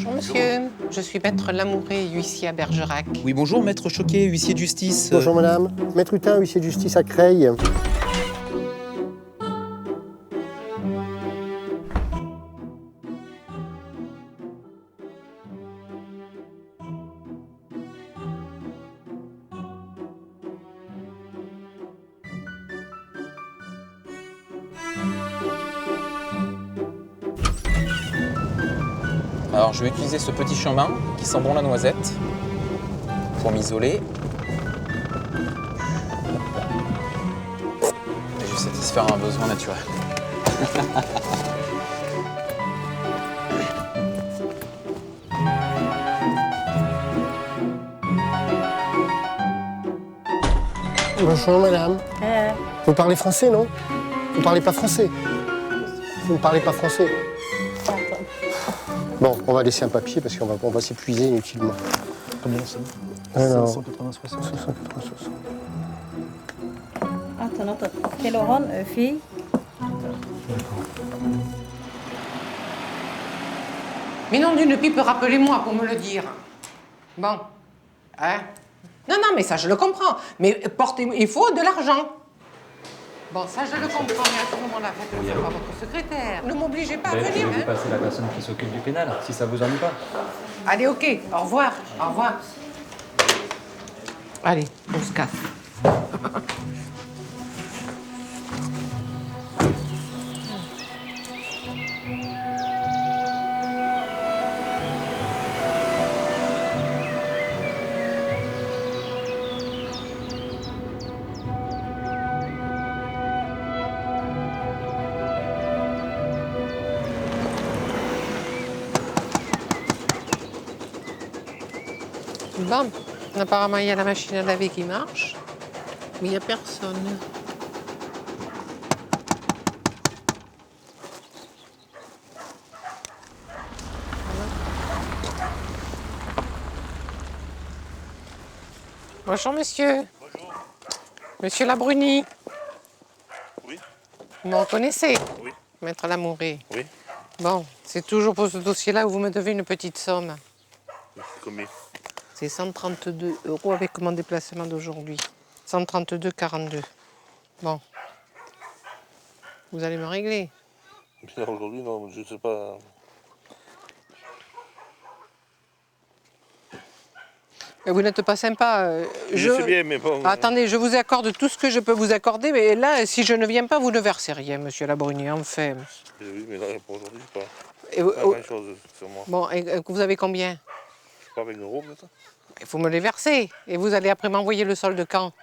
Bonjour monsieur, je suis maître Lamouré, huissier à Bergerac. Oui, bonjour, maître Choquet, huissier de justice. Bonjour madame, maître Hutin, huissier de justice à Creil. Alors, je vais utiliser ce petit chemin qui sent bon la noisette pour m'isoler. Et je vais satisfaire un besoin naturel. Bonjour madame. Vous parlez français, non? Vous parlez pas français? Vous ne parlez pas français? Bon, on va laisser un papier parce qu'on va s'épuiser inutilement. Combien c'est? Alors, 580, 60. 580, 60. Attends, Kéloron, fille. Mais non d'une pipe, rappelez-moi pour me le dire. Bon, hein? Non, mais ça je le comprends. Mais portez, il faut de l'argent. Bon, ça je le comprends, mais à ce moment-là, faites-le savoir à votre secrétaire. Ne m'obligez pas à Je venir, vais vous hein? passer la personne qui s'occupe du pénal, si ça vous ennuie pas. Allez, ok, au revoir, au revoir. Allez, on se casse. Bon, apparemment il y a la machine à laver qui marche, mais il n'y a personne. Bonjour monsieur. Bonjour. Monsieur Labruni. Oui. Vous me reconnaissez? Oui. Maître Lamouré. Oui. Bon, c'est toujours pour ce dossier-là où vous me devez une petite somme. Combien? C'est 132 € avec mon déplacement d'aujourd'hui. 132,42. Bon. Vous allez me régler. Bien aujourd'hui, non, je sais pas. Mais vous n'êtes pas sympa. Je sais bien, mais bon. Attendez, je vous accorde tout ce que je peux vous accorder, mais là, si je ne viens pas, vous ne versez rien, monsieur Labruni, enfin. Oui, mais là, pour aujourd'hui, je sais pas. Et, Pas grand-chose sur moi. bon, et vous avez combien? Je sais pas, 20 € peut-être. Il faut me les verser. Et vous allez après m'envoyer le solde quand?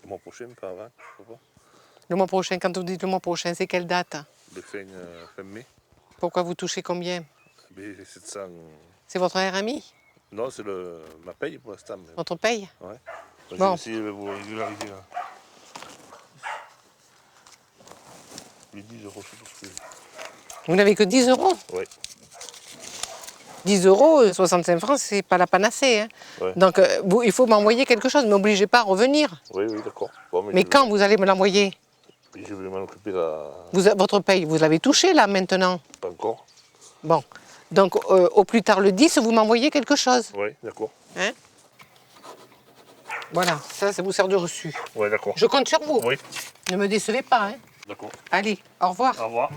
Le mois prochain, pas avant, je sais pas. Le mois prochain, quand vous dites le mois prochain, c'est quelle date? De fin mai. Pourquoi vous touchez combien? Mais 700. C'est votre RMI? Non, c'est ma paye pour l'instant. mais- Votre paye? Ouais. Bon. Je vais essayer de vous régulariser là. Les 10 €, c'est tout ce que. Vous n'avez que 10 €? Oui. 10 €, 65 francs, c'est pas la panacée. Hein. Ouais. Donc, il faut m'envoyer quelque chose, ne m'obligez pas à revenir. Oui, d'accord. Bon, Mais je quand vous allez me l'envoyer? Je vais m'en occuper là. Votre paye, vous l'avez touché là maintenant? Pas encore. Bon. Donc, au plus tard le 10, vous m'envoyez quelque chose. Oui, d'accord. Hein? Voilà, ça vous sert de reçu. Oui, d'accord. Je compte sur vous. Oui, Ne me décevez pas. Hein. d'accord. Allez, au revoir. Au revoir.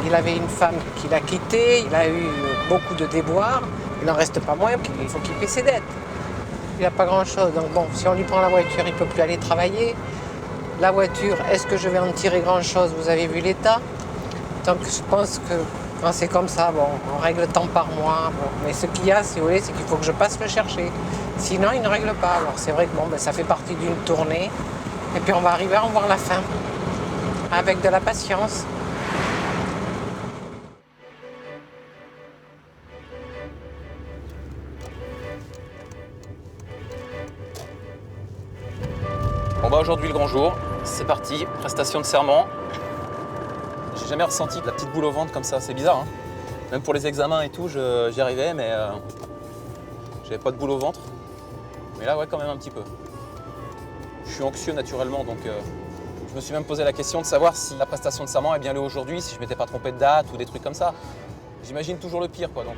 Il avait une femme qui l'a quitté, il a eu beaucoup de déboires. Il n'en reste pas moins, il faut qu'il paie ses dettes. Il n'a pas grand-chose. Donc bon, si on lui prend la voiture, il ne peut plus aller travailler. La voiture, est-ce que je vais en tirer grand-chose? Vous avez vu l'état. Donc je pense que quand c'est comme ça, bon, on règle tant par mois. Bon. Mais ce qu'il y a, si vous voulez, c'est qu'il faut que je passe le chercher. Sinon, il ne règle pas. Alors c'est vrai que bon, ça fait partie d'une tournée. Et puis on va arriver à en voir la fin. Avec de la patience. Bon bah aujourd'hui le grand jour, c'est parti, prestation de serment. J'ai jamais ressenti de la petite boule au ventre comme ça, c'est bizarre. Hein, même pour les examens et tout, j'y arrivais, mais j'avais pas de boule au ventre. Mais là, ouais, quand même un petit peu. Je suis anxieux naturellement, donc je me suis même posé la question de savoir si la prestation de serment est bien lieu aujourd'hui, si je m'étais pas trompé de date ou des trucs comme ça. J'imagine toujours le pire, quoi. Donc,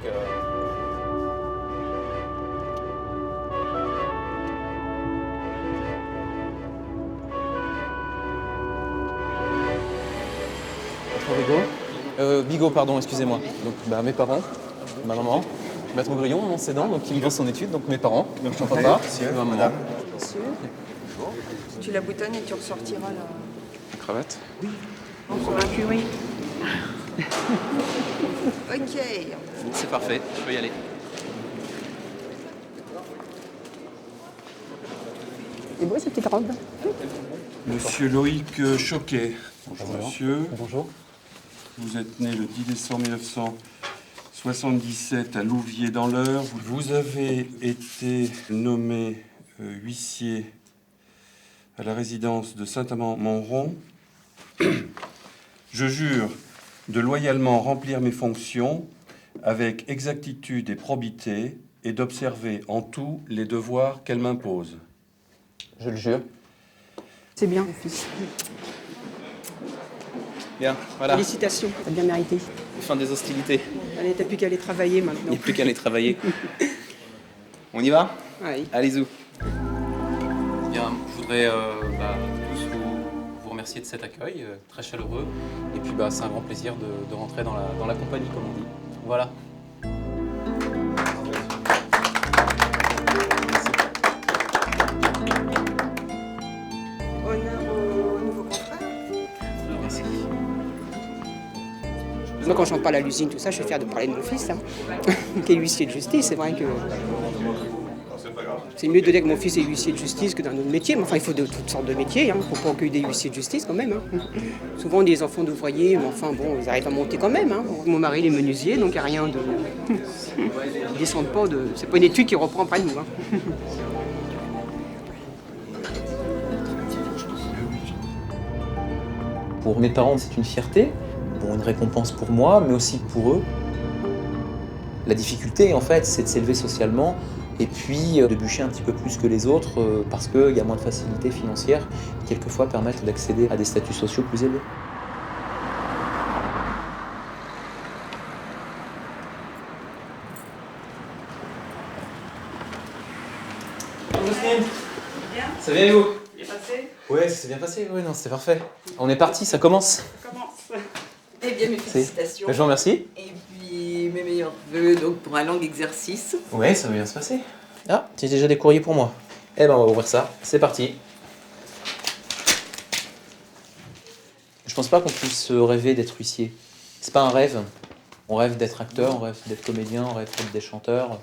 Bigot, pardon, excusez-moi. Donc mes parents, ma maman, Maître Grillon, mon cédant, donc qui vit dans son étude, donc mes parents, donc je papa, ma maman. Tu la boutonnes et tu ressortiras la Cravate. sur un curry. Ok. C'est parfait, je peux y aller. C'est beau cette petite robe. Monsieur Loïc Choquet. Bonjour monsieur. Bonjour. Vous êtes né le 10 décembre 1977 à Louviers dans l'Eure. Vous avez été nommé huissier à la résidence de Saint-Amand-Montrond. Je jure de loyalement remplir mes fonctions avec exactitude et probité et d'observer en tout les devoirs qu'elle m'impose. Je le jure. C'est bien, mon fils. Bien, voilà. Félicitations, t'as bien mérité. Fin des hostilités. Allez, t'as plus qu'à aller travailler maintenant. Il n'y a plus qu'à aller travailler. On y va? Allez. Allez-y. Bien, je voudrais tous vous remercier de cet accueil très chaleureux. Et puis c'est un grand plaisir de rentrer dans la compagnie, comme on dit. Voilà. Honneur au nouveau confrère. Merci. Moi, quand j'en parle à l'usine, tout ça, je suis fière de parler de mon fils, qui est huissier de justice. C'est vrai que c'est mieux de dire que mon fils est huissier de justice que d'un autre métier. Mais enfin, il faut de toutes sortes de métiers. Il ne faut pas que des huissiers de justice quand même. Souvent, des enfants d'ouvriers, mais enfin, bon, ils arrivent à monter quand même. Mon mari, il est menuisier, donc il n'y a rien de... Ils descendent pas de... C'est pas une étude qui reprend après nous. Pour mes parents, c'est une fierté, une récompense pour moi, mais aussi pour eux. La difficulté, en fait, c'est de s'élever socialement et puis de bûcher un petit peu plus que les autres parce qu'il y a moins de facilités financières qui, quelquefois, permettent d'accéder à des statuts sociaux plus élevés. Ça vient, vous? Bien passé. Ouais, ça s'est bien passé, oui, non, c'était parfait. On est parti, ça commence. Eh bien, mes félicitations. Je vous remercie. Et puis, mes meilleurs vœux donc, pour un long exercice. Ouais, ça va bien se passer. Ah, tu as déjà des courriers pour moi. Eh ben, on va ouvrir ça. C'est parti. Je pense pas qu'on puisse rêver d'être huissier. C'est pas un rêve. On rêve d'être acteur, on rêve d'être comédien, on rêve d'être des chanteurs,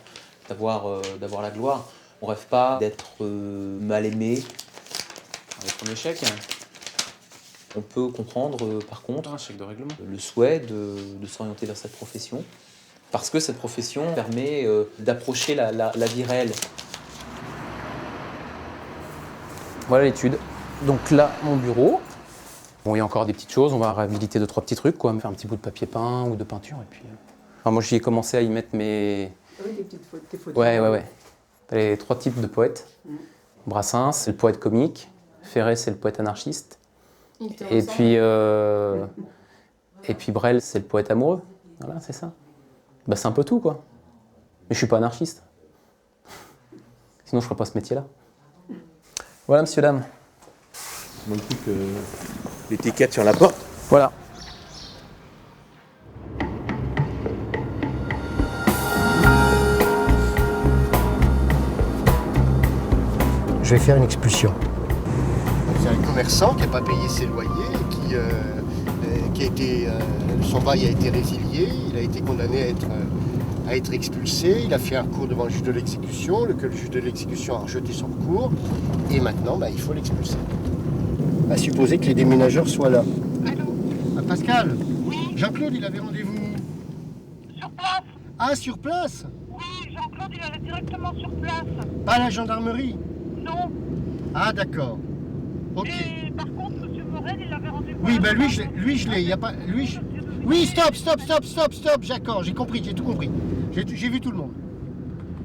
d'avoir la gloire. On rêve pas d'être mal aimé. Avec un échec. On peut comprendre, par contre, un chèque de règlement, le souhait de s'orienter vers cette profession, parce que cette profession permet d'approcher la vie réelle. Voilà l'étude. Donc là, mon bureau. Bon, il y a encore des petites choses, on va réhabiliter 2-3 petits trucs, quoi, faire un petit bout de papier peint ou de peinture, et puis... Enfin, moi, j'y ai commencé à y mettre mes... Oui, tes photos. Ouais. Les 3 types de poètes. Brassens, c'est le poète comique. Ferré, c'est le poète anarchiste. Et puis Brel, c'est le poète amoureux. Voilà, c'est ça. C'est un peu tout, quoi. Mais je suis pas anarchiste. Sinon, je ferais pas ce métier-là. Voilà, monsieur, dame. L'étiquette sur la porte. Voilà. Je vais faire une expulsion. C'est un commerçant qui n'a pas payé ses loyers, qui a été, son bail a été résilié, il a été condamné à être expulsé, il a fait un recours devant le juge de l'exécution, le juge de l'exécution a rejeté son recours, et maintenant il faut l'expulser. À supposer que les déménageurs soient là. Allô? Pascal? Oui? Jean-Claude, il avait rendez-vous. Sur place? Ah, sur place? Oui, Jean-Claude, il allait directement sur place. Pas à la gendarmerie? Non. Ah, d'accord. Ok. Et par contre, M. Morel, il avait rendez-vous. Oui, lui je l'ai, il y a pas... Oui, stop, d'accord, j'ai compris, j'ai tout compris. J'ai vu tout le monde.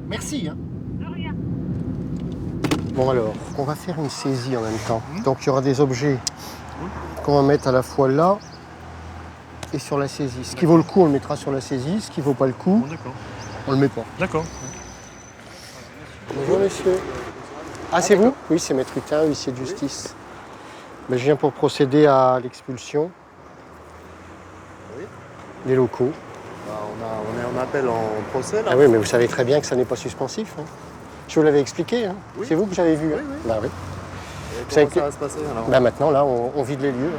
Merci, hein. De rien. Bon alors, on va faire une saisie en même temps. Donc il y aura des objets qu'on va mettre à la fois là et sur la saisie. Ce qui vaut le coup, on le mettra sur la saisie. Ce qui ne vaut pas le coup, on le met pas. D'accord. Bonjour monsieur. Ah c'est vous? Oui, c'est Maître Hutin, huissier de justice. Mais je viens pour procéder à l'expulsion des locaux. On est en appel en procès là. Ah oui, mais vous savez très bien que ça n'est pas suspensif. Hein. Je vous l'avais expliqué. Hein. Oui. C'est vous que j'avais vu. Hein. Oui. Bah oui. Et Ça a comment été- ça va se passer alors? Bah maintenant, là, on vide les lieux.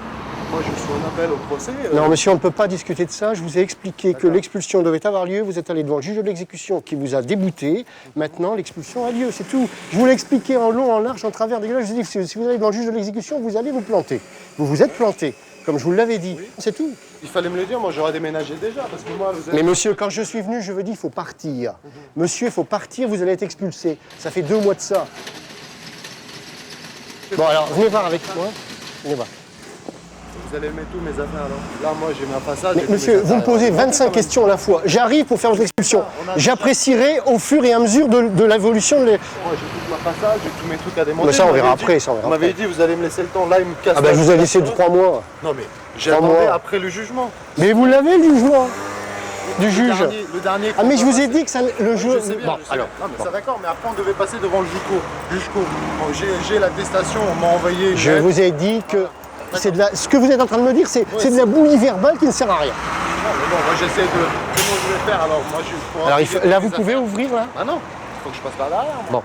Moi je suis en appel au procès. Non, monsieur, on ne peut pas discuter de ça. Je vous ai expliqué que D'accord. l'expulsion devait avoir lieu. Vous êtes allé devant le juge de l'exécution qui vous a débouté. Maintenant, l'expulsion a lieu, c'est tout. Je vous l'ai expliqué en long, en large, en travers des glaces. Je vous ai dit que si vous allez devant le juge de l'exécution, vous allez vous planter. Vous vous êtes planté, comme je vous l'avais dit. C'est tout. Il fallait me le dire, moi j'aurais déménagé déjà parce que moi vous êtes... Mais monsieur, quand je suis venu, je vous dis, il faut partir. Monsieur, il faut partir, vous allez être expulsé. Ça fait 2 mois de ça. Bon, alors, venez voir avec moi. Venez voir. Vous allez mettre tous mes affaires alors. Là moi j'ai ma façade. Mais j'ai tous monsieur, mes vous me affaires. posez 25 questions à la fois. J'arrive pour faire votre expulsion. J'apprécierai au fur et à mesure de l'évolution de Moi j'ai toute ma façade, j'ai tous mes trucs à démonter. Mais ça, on Vous verra m'avez après, dit- ça, on verra Vous m'avez après. dit vous allez me laisser le temps. Là il me casse. Ah ben, je vous ai laissé 3 mois. Non mais 3 j'attendais mois. après le jugement. Mais vous l'avez, le jugement du juge. Le dernier. Ah mais je vous ai dit que ça, le Oui, jeu... je sais bien, Bon, je sais alors, bien. Non, mais ça d'accord, mais après on devait passer devant le juge-co. Bon, j'ai l'attestation, on m'a envoyé une je lettre. vous ai dit que c'est de la... ce que vous êtes en train de me dire, c'est de la bouillie verbale qui ne sert à rien. Non, mais bon, moi j'essaie de. Comment je vais faire alors? Moi je. pour Alors, remplir là, mes vous pouvez affaires. ouvrir, là? Ah non, il faut que je passe par derrière. moi. Bon.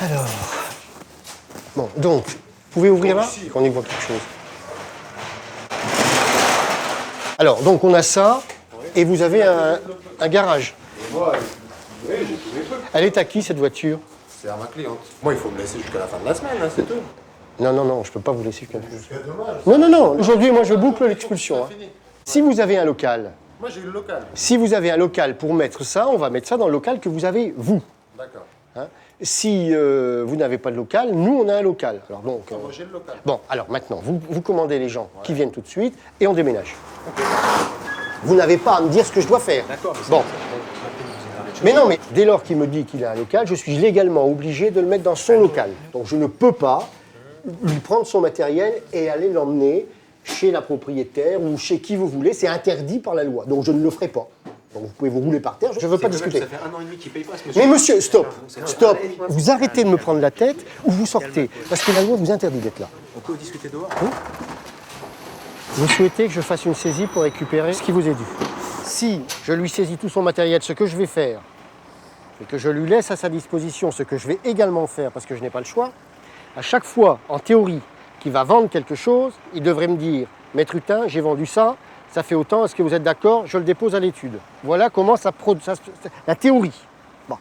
Alors, bon, donc, vous pouvez ouvrir là, qu'on y voit quelque chose. Alors, donc on a ça, et vous avez un garage. Oui, j'ai tous mes trucs. Elle est à qui, cette voiture? C'est à ma cliente. Moi, il faut me laisser jusqu'à la fin de la semaine, hein, c'est tout. Non, non, non, je ne peux pas vous laisser jusqu'à... C'est dommage. Non, non, non, aujourd'hui, moi, je boucle l'expulsion. Hein. Si vous avez un local, Moi, j'ai eu le local. si vous avez un local pour mettre ça, on va mettre ça dans le local que vous avez, vous. D'accord. Hein. Si vous n'avez pas de local, nous, on a un local. Alors donc, Moi, j'ai le local. bon, alors maintenant, vous commandez les gens qui viennent tout de suite et on déménage. Vous n'avez pas à me dire ce que je dois faire. D'accord. Bon. Mais non, mais dès lors qu'il me dit qu'il a un local, je suis légalement obligé de le mettre dans son local. Donc je ne peux pas lui prendre son matériel et aller l'emmener chez la propriétaire ou chez qui vous voulez. C'est interdit par la loi. Donc je ne le ferai pas. Donc vous pouvez vous rouler par terre, je ne veux pas discuter. Ça fait 1 an et demi qu'il paye pas ce monsieur. Mais monsieur, stop, stop. Vous arrêtez de me prendre la tête ou vous sortez. Parce que la loi vous interdit d'être là. On peut discuter dehors. Vous souhaitez que je fasse une saisie pour récupérer ce qui vous est dû. Si je lui saisis tout son matériel, ce que je vais faire, c'est que je lui laisse à sa disposition ce que je vais également faire parce que je n'ai pas le choix, à chaque fois, en théorie, qu'il va vendre quelque chose, il devrait me dire « Maître Hutin, j'ai vendu ça, ça fait autant, est-ce que vous êtes d'accord? Je le dépose à l'étude. » Voilà comment la théorie. Bon.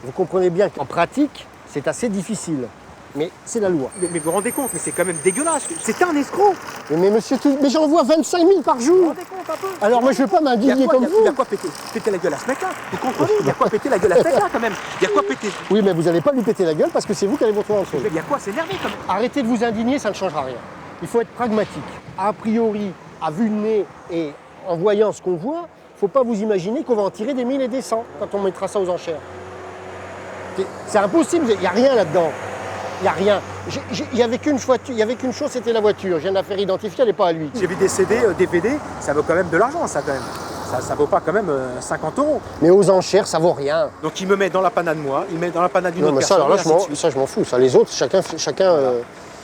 Vous comprenez bien qu'en pratique, c'est assez difficile. Mais c'est la loi. Mais vous vous rendez compte, mais c'est quand même dégueulasse. C'était un escroc. Mais monsieur, mais j'en vois 25 000 par Vous jour. vous rendez compte un peu? Alors moi je ne veux pas m'indigner comme Il y vous. a quoi péter la gueule à ce mec-là? Vous comprenez? Il y a quoi péter la gueule à ce mec-là quand même? Il y a quoi péter? Oui, mais vous n'allez pas lui péter la gueule parce que c'est vous qui allez vous retrouver en dessous. Il y a quoi s'énerver quand même? Arrêtez de vous indigner, ça ne changera rien. Il faut être pragmatique. A priori, à vue de nez et en voyant ce qu'on voit, il ne faut pas vous imaginer qu'on va en tirer des 1000 et des 100 quand on mettra ça aux enchères. C'est impossible, il n'y a rien là-dedans. Il n'y a rien. Il n'y avait qu'une chose, c'était la voiture. Je viens de la faire identifier, elle n'est pas à lui. J'ai vu des CD, DVD, ça vaut quand même de l'argent, ça quand même. Ça vaut pas quand même 50 €. Mais aux enchères, ça vaut rien. Donc il me met dans la panade moi, il met dans la panade d'une Non, autre mais ça, personne. alors là, et ainsi de suite. je m'en fous. Ça, les autres, chacun.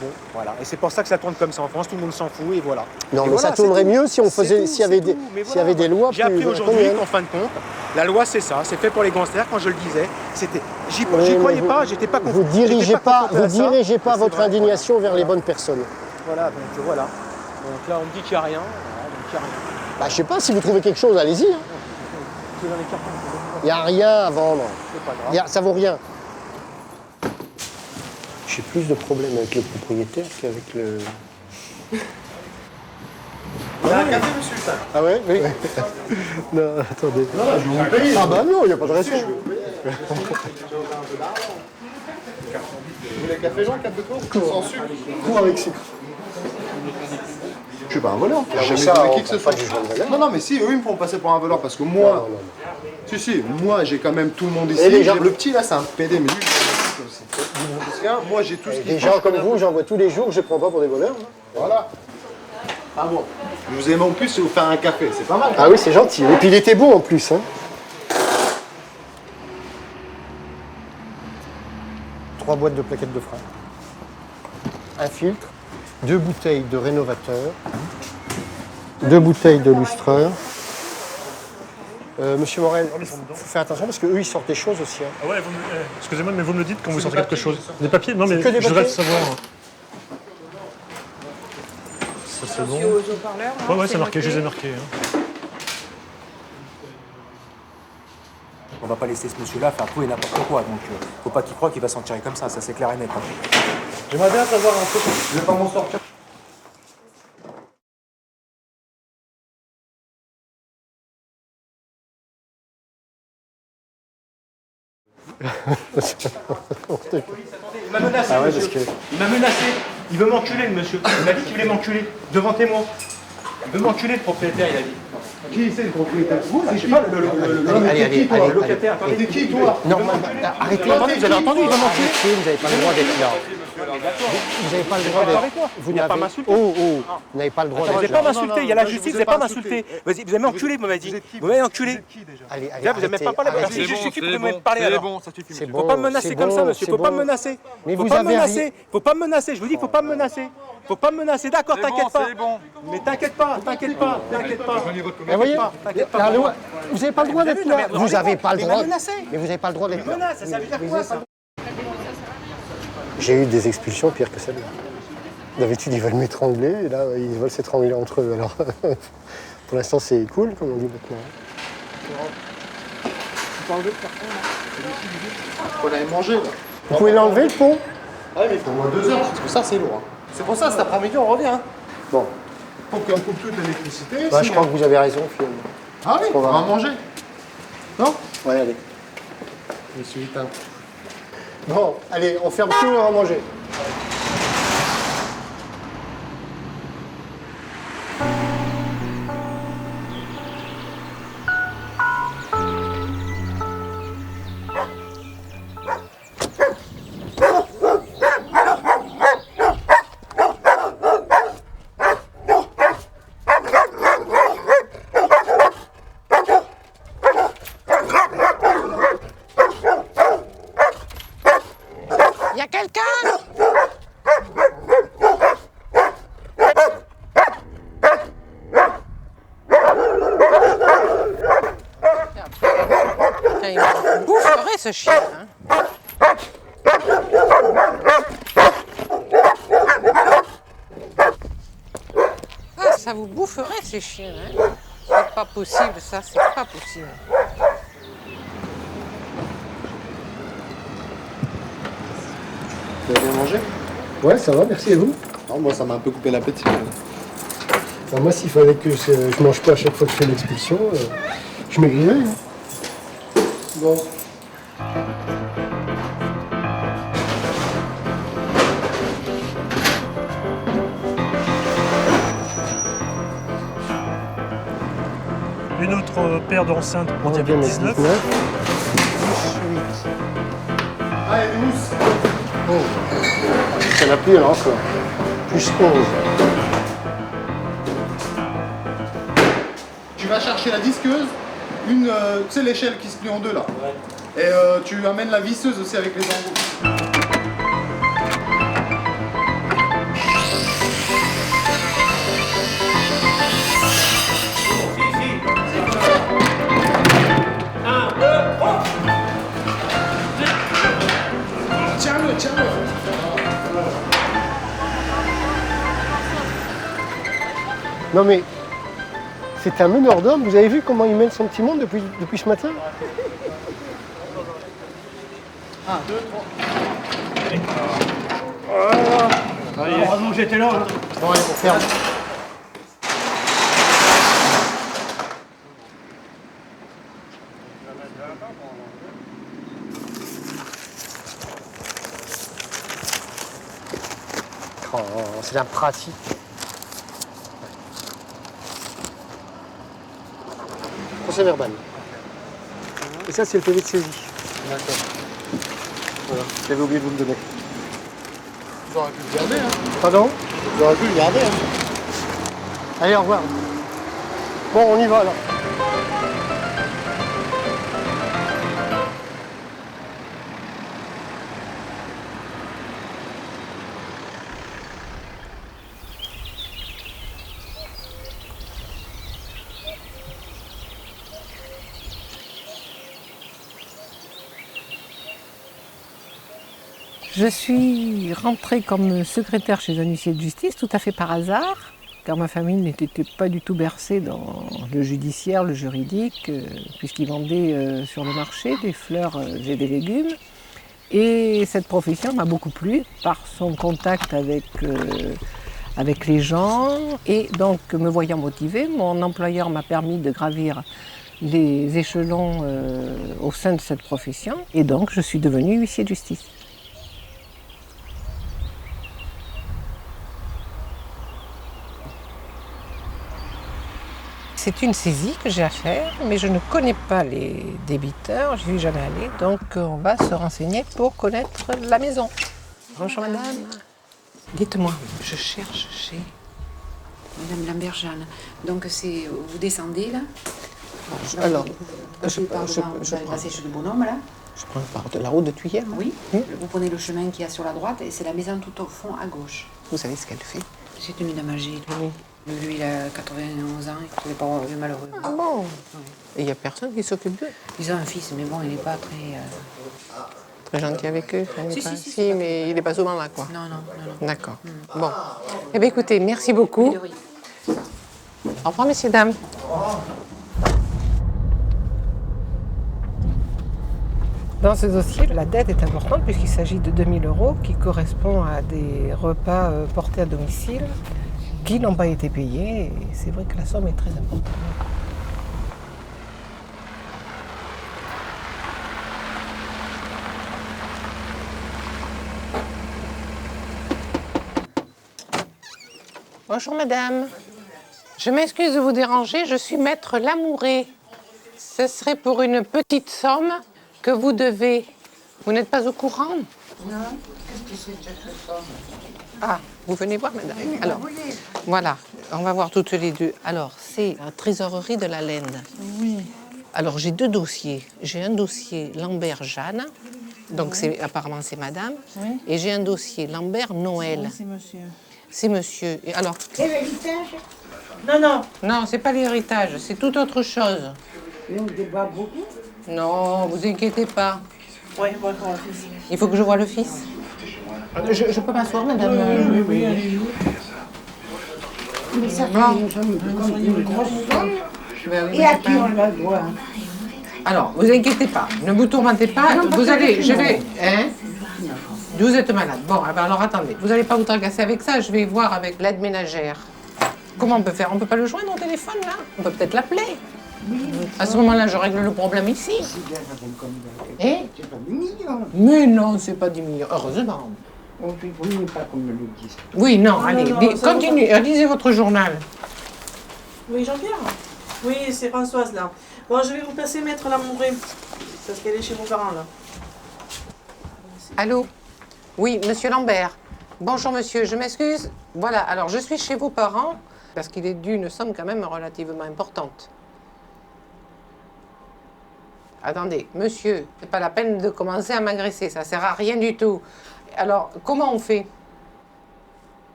Bon, voilà. Et c'est pour ça que ça tourne comme ça en France, tout le monde s'en fout et voilà. Non, Et mais voilà, ça tournerait c'est tout. mieux si on C'est faisait, tout, s'il y avait c'est des, tout. Mais s'il y avait des lois plus J'ai appris aujourd'hui draconiennes. qu'en fin de compte, la loi c'est ça, c'est fait pour les gangsters. Quand je le disais, c'était, j'y Oui, croyais mais pas, j'étais pas Vous confronté. dirigez pas, confronté à ça. dirigez pas C'est votre vrai, indignation vers les bonnes personnes. Voilà, donc voilà. Donc là on me dit qu'il n'y a rien. Voilà, donc il n'y a rien. Bah, je sais pas, si vous trouvez quelque chose, allez-y. Hein. C'est dans les cartons. Il n'y a rien à vendre. C'est pas grave. Ça vaut rien. J'ai plus de problèmes avec le propriétaire qu'avec le... On a un café, monsieur Hutin. Ah ouais? Oui. Non, attendez. Non, je vais vous payer. Ah bah non, il n'y a pas de raison. Je vais vous payer. Vous voulez café Jean, 4 de cours sans sucre? Ou avec sucre? Je suis pas un voleur. J'ai jamais volé qui que ce soit. Non, non, mais si, eux, ils me font passer pour un voleur parce que moi. Si, moi, j'ai quand même tout le monde ici. Le petit, là, c'est un PD, mais lui, moi, j'ai tout ce qu'il faut. Des gens comme vous, j'en vois tous les jours, je ne prends pas pour des voleurs. Voilà. Ah bon. Je vous aime en plus, c'est vous faire un café, c'est pas mal. Ah oui, c'est gentil. Et puis il était beau en plus. Hein. 3 boîtes de plaquettes de frein. Un filtre. 2 bouteilles de rénovateur. 2 bouteilles de lustreur. Monsieur Morel, il faut faire attention parce qu'eux, ils sortent des choses aussi. Hein. Ah ouais, excusez-moi, mais vous me le dites quand vous sortez quelque chose. Des papiers? Non, mais je voudrais savoir. Ça, c'est bon. Ouais, c'est marqué, je les ai marqués. Hein. On va pas laisser ce monsieur-là faire tout et n'importe quoi, donc faut pas qu'il croie qu'il va s'en tirer comme ça c'est clair et net. Hein. J'aimerais bien savoir un truc, je vais pas m'en sortir. Il m'a menacé, monsieur. Il m'a menacé. Il veut m'enculer, le monsieur. Il m'a dit qu'il voulait m'enculer devant témoin. Il veut m'enculer, le propriétaire, il a dit. Qui c'est le propriétaire? Vous, je sais pas, le locataire. T'es qui, toi? Non, arrêtez. Vous avez entendu, il veut m'enculer. Vous n'avez pas le droit d'être là. Vous n'avez pas le droit d'être. Vous n'avez pas m'insulter. Vous n'avez pas le droit d'être. Vous n'avez pas m'insulter, il y a la justice, vous n'avez pas m'insulter. Vas-y, vous avez m'enculé, vous m'avez dit. Vous m'avez enculé. Allez, vous n'avez même pas parlé. Si je suis qui, vous pouvez me parler alors. C'est bon. Faut pas me menacer comme ça, monsieur. Faut pas me menacer. Faut pas me menacer. Faut pas me menacer. Je vous dis, faut pas me menacer. Faut pas me menacer. D'accord, t'inquiète pas. Mais t'inquiète pas. Vous voyez, la loi, vous n'avez pas le droit d'être là. Vous n'avez pas le droit. Mais vous n'avez pas le droit d'être là. J'ai eu des expulsions pires que celle-là. D'habitude, ils veulent m'étrangler, et là, ils veulent s'étrangler entre eux. Alors, pour l'instant, c'est cool, comme on dit maintenant. On allait manger, là. Vous pouvez l'enlever, le pont? Ah oui, mais il faut au moins 2 heures, parce que ça, c'est lourd. Hein. C'est pour ça, cet après-midi, on revient. Bon. Pour qu'on coupe toute l'électricité. Ouais, je crois que vous avez raison, finalement. Ah oui, on va manger. Non? Ouais, allez. Je suis éteint. Bon, allez, on ferme tout et on va manger. Il y a quelqu'un? Il me boufferait ce chien. Hein. Ah, ça vous boufferait ces chiens. Hein. C'est pas possible, ça, c'est pas possible. Vous avez bien mangé? Ouais, ça va, merci, et vous? Non, moi, ça m'a un peu coupé l'appétit. Enfin, moi, s'il fallait que je mange pas à chaque fois que je fais l'expulsion, je maigrirais. Hein. Bon. Une autre paire d'enceintes pour diabète 19. Ah, et une mousse. Oh. Ça n'a plus alors encore. Plus 11. Tu vas chercher la disqueuse, tu sais l'échelle qui se plie en deux là. Ouais. Et tu amènes la visseuse aussi avec les embouts. Tiens-le. Non mais, c'est un meneur d'hommes. Vous avez vu comment il mène son petit monde depuis ce matin? 1, 2, 3. Heureusement, j'étais là. Hein. Bon, allez, on ferme. c'est la pratique. Procès verbal. Et ça, c'est le PV de saisie. D'accord. Voilà, j'avais oublié de vous le donner. Vous auriez pu le garder, hein. Pardon? Vous auriez pu le garder, hein. Allez, au revoir. Bon, on y va alors. Je suis rentrée comme secrétaire chez un huissier de justice tout à fait par hasard, car ma famille n'était pas du tout bercée dans le judiciaire, le juridique, puisqu'ils vendaient sur le marché des fleurs et des légumes. Et cette profession m'a beaucoup plu par son contact avec les gens. Et donc, me voyant motivée, mon employeur m'a permis de gravir les échelons au sein de cette profession. Et donc, je suis devenue huissier de justice. C'est une saisie que j'ai à faire, mais je ne connais pas les débiteurs, je n'y suis jamais allée, donc on va se renseigner pour connaître la maison. Bonjour madame. Dites-moi, je cherche chez... Madame Lambert-Jeanne. Donc c'est vous descendez là. Alors, vous allez passer chez le bonhomme là. Je prends par de la route de Tuyère. Oui. Vous prenez le chemin qu'il y a sur la droite et c'est la maison tout au fond à gauche. Vous savez ce qu'elle fait? C'est une dame âgée. Oui. Lui, il a 91 ans, il est pas malheureux. Ah bon? Et il n'y a personne qui s'occupe d'eux? Ils ont un fils, mais bon, il n'est pas très... Très gentil avec eux? Si, mais il n'est pas souvent là, quoi. Non. D'accord. Bon. Eh bien, écoutez, merci beaucoup. Au revoir, messieurs, dames. Dans ce dossier, la dette est importante puisqu'il s'agit de 2 000 € qui correspond à des repas portés à domicile qui n'ont pas été payés. Et c'est vrai que la somme est très importante. Bonjour madame. Je m'excuse de vous déranger, je suis maître Lamouré. Ce serait pour une petite somme que vous devez. Vous n'êtes pas au courant? Non, qu'est-ce que c'est que cette somme? Ah, vous venez voir madame. Alors, voilà, on va voir toutes les deux. Alors, c'est la trésorerie de la Lende. Oui. Alors, j'ai deux dossiers. J'ai un dossier Lambert-Jeanne, donc apparemment c'est madame, Oui. et j'ai un dossier Lambert-Noël. Oui, c'est monsieur. C'est monsieur. Et alors... Et l'héritage? Non. Non, c'est pas l'héritage, c'est toute autre chose. Mais on débat beaucoup? Non, vous inquiétez pas. Oui, on va voir le fils. Il faut que je voie le fils. Je peux m'asseoir, madame? Oui, allez-y. Mais ça fait une grosse somme. Et à qui on la doit? Alors, vous inquiétez pas, ne vous tourmentez pas. Non, vous allez, je vais... malade. Hein? Vous êtes malade. Bon, alors attendez, vous n'allez pas vous tracasser avec ça, je vais voir avec l'aide ménagère. Comment on peut faire? On peut pas le joindre au téléphone, là? On peut peut-être l'appeler. À ce moment-là, je règle le problème ici. Eh? C'est pas des millions. Mais non, c'est pas 10 millions. Heureusement. On ne voulait pas qu'on me le dise. Oui, non, allez, ça continuez, lisez votre journal. Oui, Jean-Pierre? Oui, c'est Françoise, là. Bon, je vais vous passer Maître Lamouré, parce qu'elle est chez vos parents, là. Allô? Oui, monsieur Lambert. Bonjour, monsieur, je m'excuse. Voilà, alors je suis chez vos parents, parce qu'il est dû une somme quand même relativement importante. Attendez, monsieur, c'est pas la peine de commencer à m'agresser, ça sert à rien du tout. Alors, comment on fait?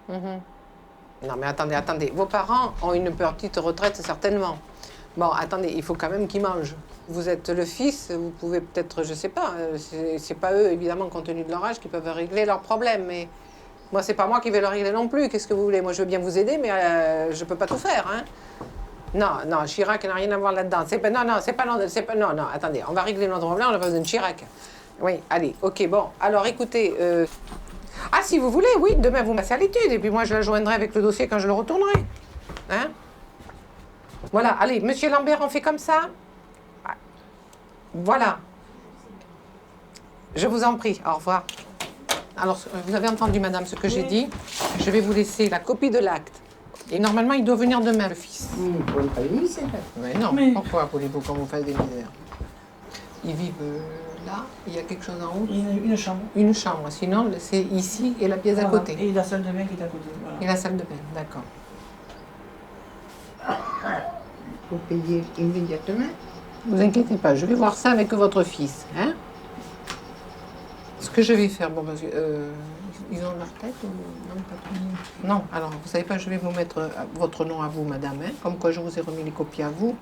Non, mais attendez. Vos parents ont une petite retraite, certainement. Bon, attendez, il faut quand même qu'ils mangent. Vous êtes le fils, vous pouvez peut-être, je sais pas, c'est pas eux, évidemment, compte tenu de leur âge, qui peuvent régler leurs problèmes, mais moi, c'est pas moi qui vais le régler non plus. Qu'est-ce que vous voulez? Moi, je veux bien vous aider, mais je peux pas tout faire, hein. Non, Chirac n'a rien à voir là-dedans. Non, attendez, on va régler notre problème, on n'a pas besoin de Chirac. Oui, allez, ok, bon. Alors, écoutez, ah, si vous voulez, oui, demain, vous me passez à l'étude, et puis moi, je la joindrai avec le dossier quand je le retournerai. Hein? Voilà, allez, monsieur Lambert, on fait comme ça? Voilà. Je vous en prie, au revoir. Alors, vous avez entendu, madame, ce que j'ai dit. Je vais vous laisser la copie de l'acte. Et normalement, il doit venir demain, le fils. Mais non, pourquoi voulez-vous qu'on vous fasse des misères? Ils vivent là, il y a quelque chose en haut? Une chambre. Une chambre, sinon c'est ici et la pièce à côté. Et la salle de bain qui est à côté. Voilà. Et la salle de bain, d'accord. Faut payer immédiatement. Ne vous inquiétez pas, je vais voir ça avec votre fils. Hein? Ce que je vais faire, bon, parce que, ils ont leur tête ou non, pas tout? Non, alors, vous savez pas, je vais vous mettre votre nom à vous, madame, hein, comme quoi je vous ai remis les copies à vous.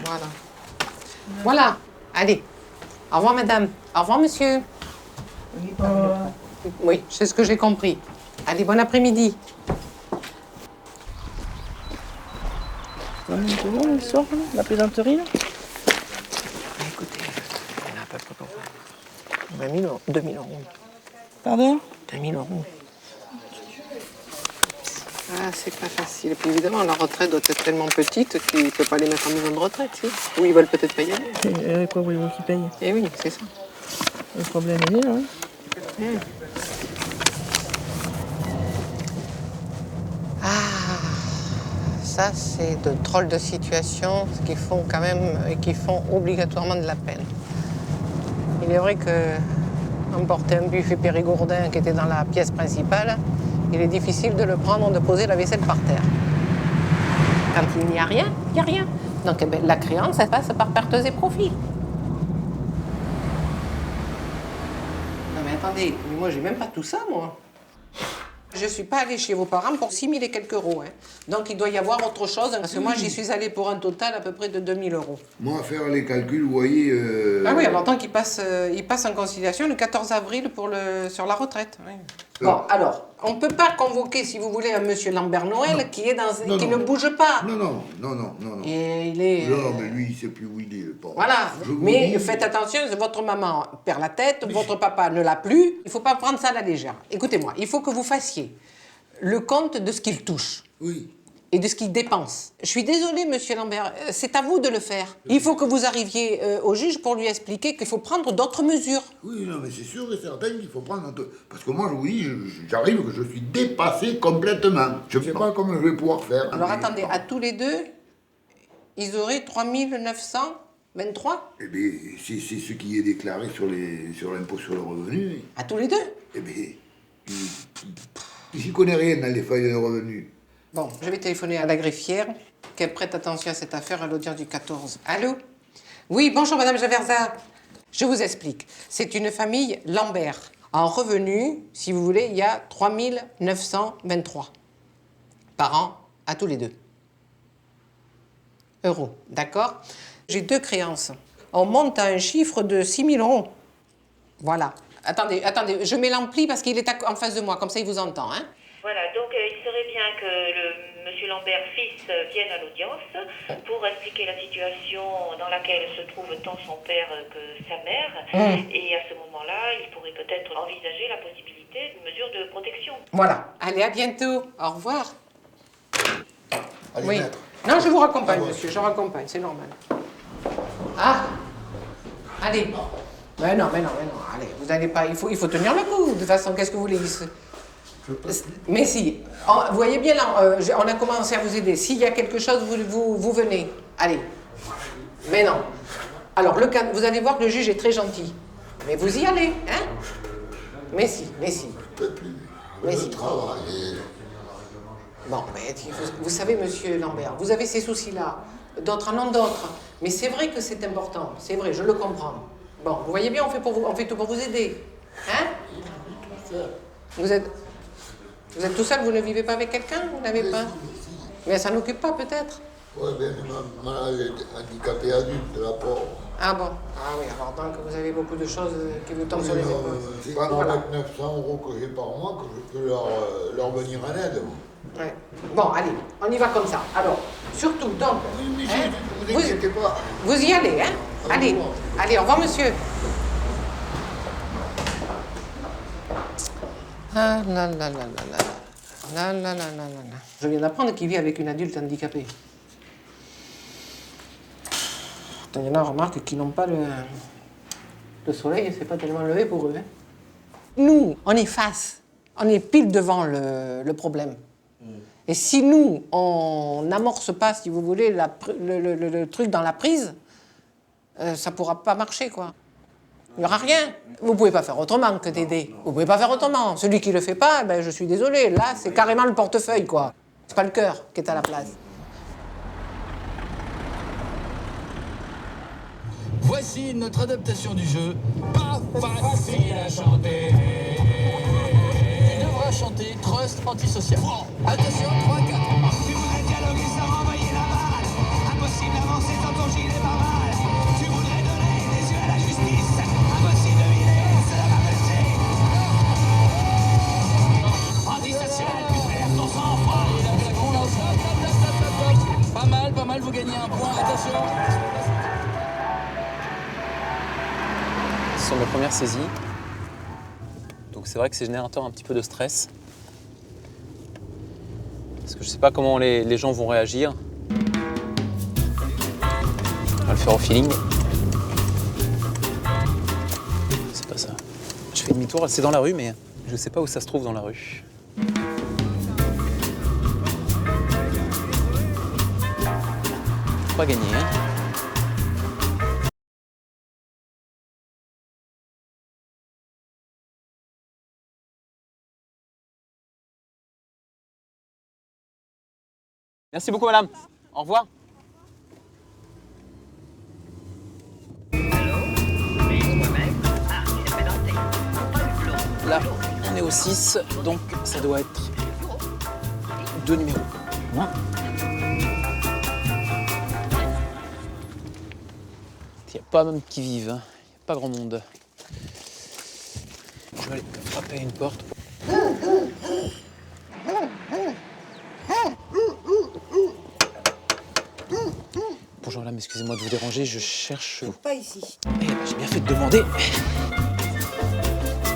Voilà. Voilà, allez. Au revoir, madame. Au revoir, monsieur. Oui, c'est ce que j'ai compris. Allez, bon après-midi. C'est bon, le soir, la plaisanterie, là? Écoutez, on a à peu près pour 20 000 euros. 2 000 euros. Pardon? 2 000 euros. Ah, c'est pas facile. Et puis évidemment, la retraite doit être tellement petite qu'il ne peut pas les mettre en maison de retraite, si. Ou ils veulent peut-être pas y aller. Et quoi voulez-vous qu'ils payent? Eh oui, c'est ça. Le problème est là, hein? Ça, c'est de drôles de situations qui font quand même et qui font obligatoirement de la peine. Il est vrai que emporter un buffet Périgourdin qui était dans la pièce principale, il est difficile de le prendre, de poser la vaisselle par terre. Quand il n'y a rien, il n'y a rien. Donc la créance, ça passe par pertes et profits. Non mais attendez, mais moi j'ai même pas tout ça, moi. Je ne suis pas allée chez vos parents pour 6 000 et quelques euros. Hein. Donc il doit y avoir autre chose, parce que moi j'y suis allée pour un total à peu près de 2 000 euros. Moi, à faire les calculs, vous voyez... Ah oui, alors tant qu'il passe, il passe en conciliation le 14 avril sur la retraite. Oui. Bon, alors, on ne peut pas convoquer, si vous voulez, un monsieur Lambert-Noël qui ne bouge pas. Non. Et il est... Non, mais lui, il ne sait plus où il est. Bon. Voilà, mais faites attention, votre maman perd la tête, votre papa ne l'a plus. Il ne faut pas prendre ça à la légère. Écoutez-moi, il faut que vous fassiez le compte de ce qu'il touche. Oui. Et de ce qu'il dépense. Je suis désolée, monsieur Lambert, c'est à vous de le faire. Il faut que vous arriviez au juge pour lui expliquer qu'il faut prendre d'autres mesures. Oui, non, mais c'est sûr et certain qu'il faut prendre... Parce que moi, je vous dis, j'arrive que je suis dépassé complètement. Je ne sais pas comment je vais pouvoir faire. Alors attendez, à tous les deux, ils auraient 3 923 ? Eh bien, c'est ce qui est déclaré sur l'impôt sur le revenu. À tous les deux ? Eh bien, j'y connais rien dans les feuilles de revenus. Bon, je vais téléphoner à la greffière, qu'elle prête attention à cette affaire à l'audience du 14. Allô? Oui, bonjour madame Javerza. Je vous explique. C'est une famille Lambert. En revenu, si vous voulez, il y a 3 923 par an, à tous les deux. Euros, d'accord? J'ai 2 créances. On monte à un chiffre de 6 000 euros. Voilà. Attendez, je mets l'ampli parce qu'il est en face de moi, comme ça il vous entend, hein? Voilà, donc il serait bien que le monsieur Lambert fils vienne à l'audience pour expliquer la situation dans laquelle se trouvent tant son père que sa mère. Et à ce moment-là, il pourrait peut-être envisager la possibilité d'une mesure de protection. Voilà. Allez, à bientôt. Au revoir. Allez, oui. maître. Non, je vous raccompagne, monsieur, je raccompagne, c'est normal. Ah! Allez. Mais non, allez, vous n'allez pas, il faut tenir le coup. De toute façon, qu'est-ce que vous voulez? Mais si, vous voyez bien là, on a commencé à vous aider. S'il y a quelque chose, vous venez. Allez. Mais non. Alors, vous allez voir que le juge est très gentil. Mais vous y allez, hein? Mais si. Mais si. Bon, mais vous savez, monsieur Lambert, vous avez ces soucis-là. D'autres en ont d'autres. Mais c'est vrai que c'est important. C'est vrai, je le comprends. Bon, vous voyez bien, on fait tout pour vous aider. Hein? Vous êtes tout seul, vous ne vivez pas avec quelqu'un? Vous n'avez pas? Mais ça n'occupe pas, peut-être? Oui, bien, maman est handicapée adulte, la pauvre. Ah bon? Ah oui, alors donc vous avez beaucoup de choses qui vous tombent sur les épaules. C'est pas avec 900 euros que j'ai par mois que je peux leur venir en aide. Ouais. Bon, allez, on y va comme ça. Alors, surtout, donc... Oui, mais vous inquiétez pas. Vous y allez, hein? Allez, au revoir, monsieur. Ah là là là là là. Je viens d'apprendre qu'il vit avec une adulte handicapée. Il y en a, remarque, qui n'ont pas le soleil, c'est pas tellement levé pour eux. Hein. Nous, on est face, on est pile devant le problème. Et si nous, on n'amorce pas, si vous voulez, le truc dans la prise, ça ne pourra pas marcher, quoi. Il n'y aura rien. Vous ne pouvez pas faire autrement que d'aider. Vous ne pouvez pas faire autrement. Celui qui ne le fait pas, ben, je suis désolée. Là, c'est carrément le portefeuille, quoi. C'est pas le cœur qui est à la place. Voici notre adaptation du jeu. Pas facile à chanter. Tu devras chanter Trust antisocial. Attention, 3, 4. Tu voudrais dialoguer sans renvoyer la balle. Impossible d'avancer sans ton gilet pare-balles. Tu voudrais donner des yeux à la justice. Impossible de vider, cela va rester. Antisocial, tu perds ton sang-froid. Pas mal, vous gagnez un point. Attention. Ce sont mes premières saisies. Donc c'est vrai que c'est générateur un petit peu de stress. Parce que je ne sais pas comment les gens vont réagir. On va le faire au feeling. C'est pas ça. Je fais demi-tour, c'est dans la rue, mais je ne sais pas où ça se trouve dans la rue. Pas gagné, hein. Merci beaucoup, madame. Au revoir. Là, on est au 6, donc ça doit être 2 numéros. Moins. Il n'y a pas même qui vivent, hein. Il n'y a pas grand monde. Je vais aller frapper à une porte. Bonjour madame, excusez-moi de vous déranger, je cherche... Pas ici. Eh ben, j'ai bien fait de demander. Parce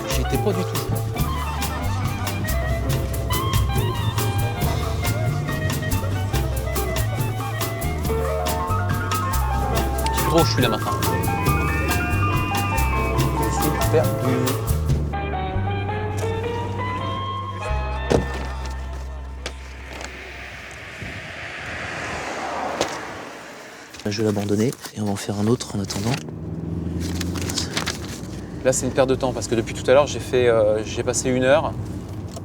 que j'y étais pas du tout. Je sais plus trop où je suis là maintenant. Je suis perdu. Je vais l'abandonner et on va en faire un autre en attendant. Là, c'est une perte de temps parce que depuis tout à l'heure, j'ai passé 1 heure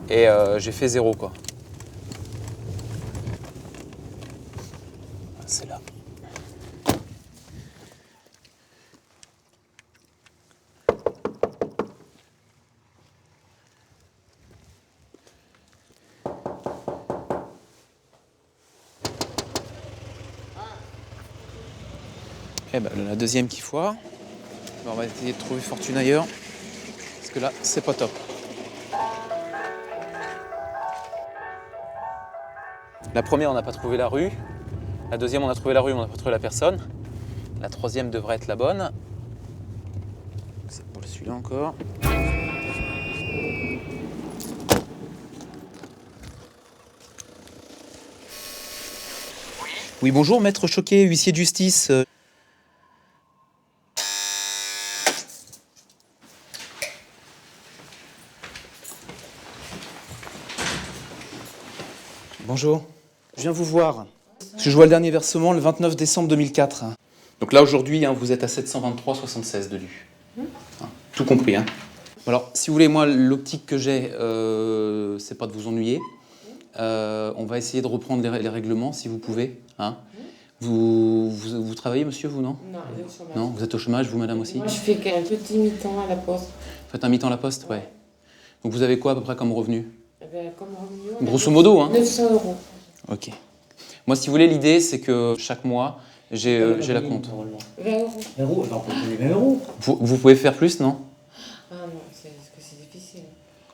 et j'ai fait 0, quoi. C'est là. Eh ben, la deuxième qui foire. On va essayer de trouver fortune ailleurs. Parce que là, c'est pas top. La première, on n'a pas trouvé la rue. La deuxième, on a trouvé la rue, on n'a pas trouvé la personne. La troisième devrait être la bonne. C'est pour celui-là encore. Oui, bonjour, maître Choquet, huissier de justice. Bonjour, je viens vous voir. Parce que je vois le dernier versement le 29 décembre 2004. Donc là, aujourd'hui, vous êtes à 723,76 de dû. Tout compris. Alors, si vous voulez, moi, l'optique que j'ai, c'est pas de vous ennuyer. On va essayer de reprendre les règlements, si vous pouvez. Vous travaillez, monsieur, vous, non? Non, je suis au chômage. Non, vous êtes au chômage, vous, madame, aussi? Moi, je fais un petit mi-temps à la poste. Vous faites un mi-temps à la poste, ouais. Donc vous avez quoi, à peu près, comme revenu? Comme revenu, Grosso modo, 900 €. Ok. Moi, si vous voulez, l'idée, c'est que chaque mois, j'ai la compte. 20 €. 20 €, on peut donner 20 €. Vous pouvez faire plus, non? Ah non, c'est difficile.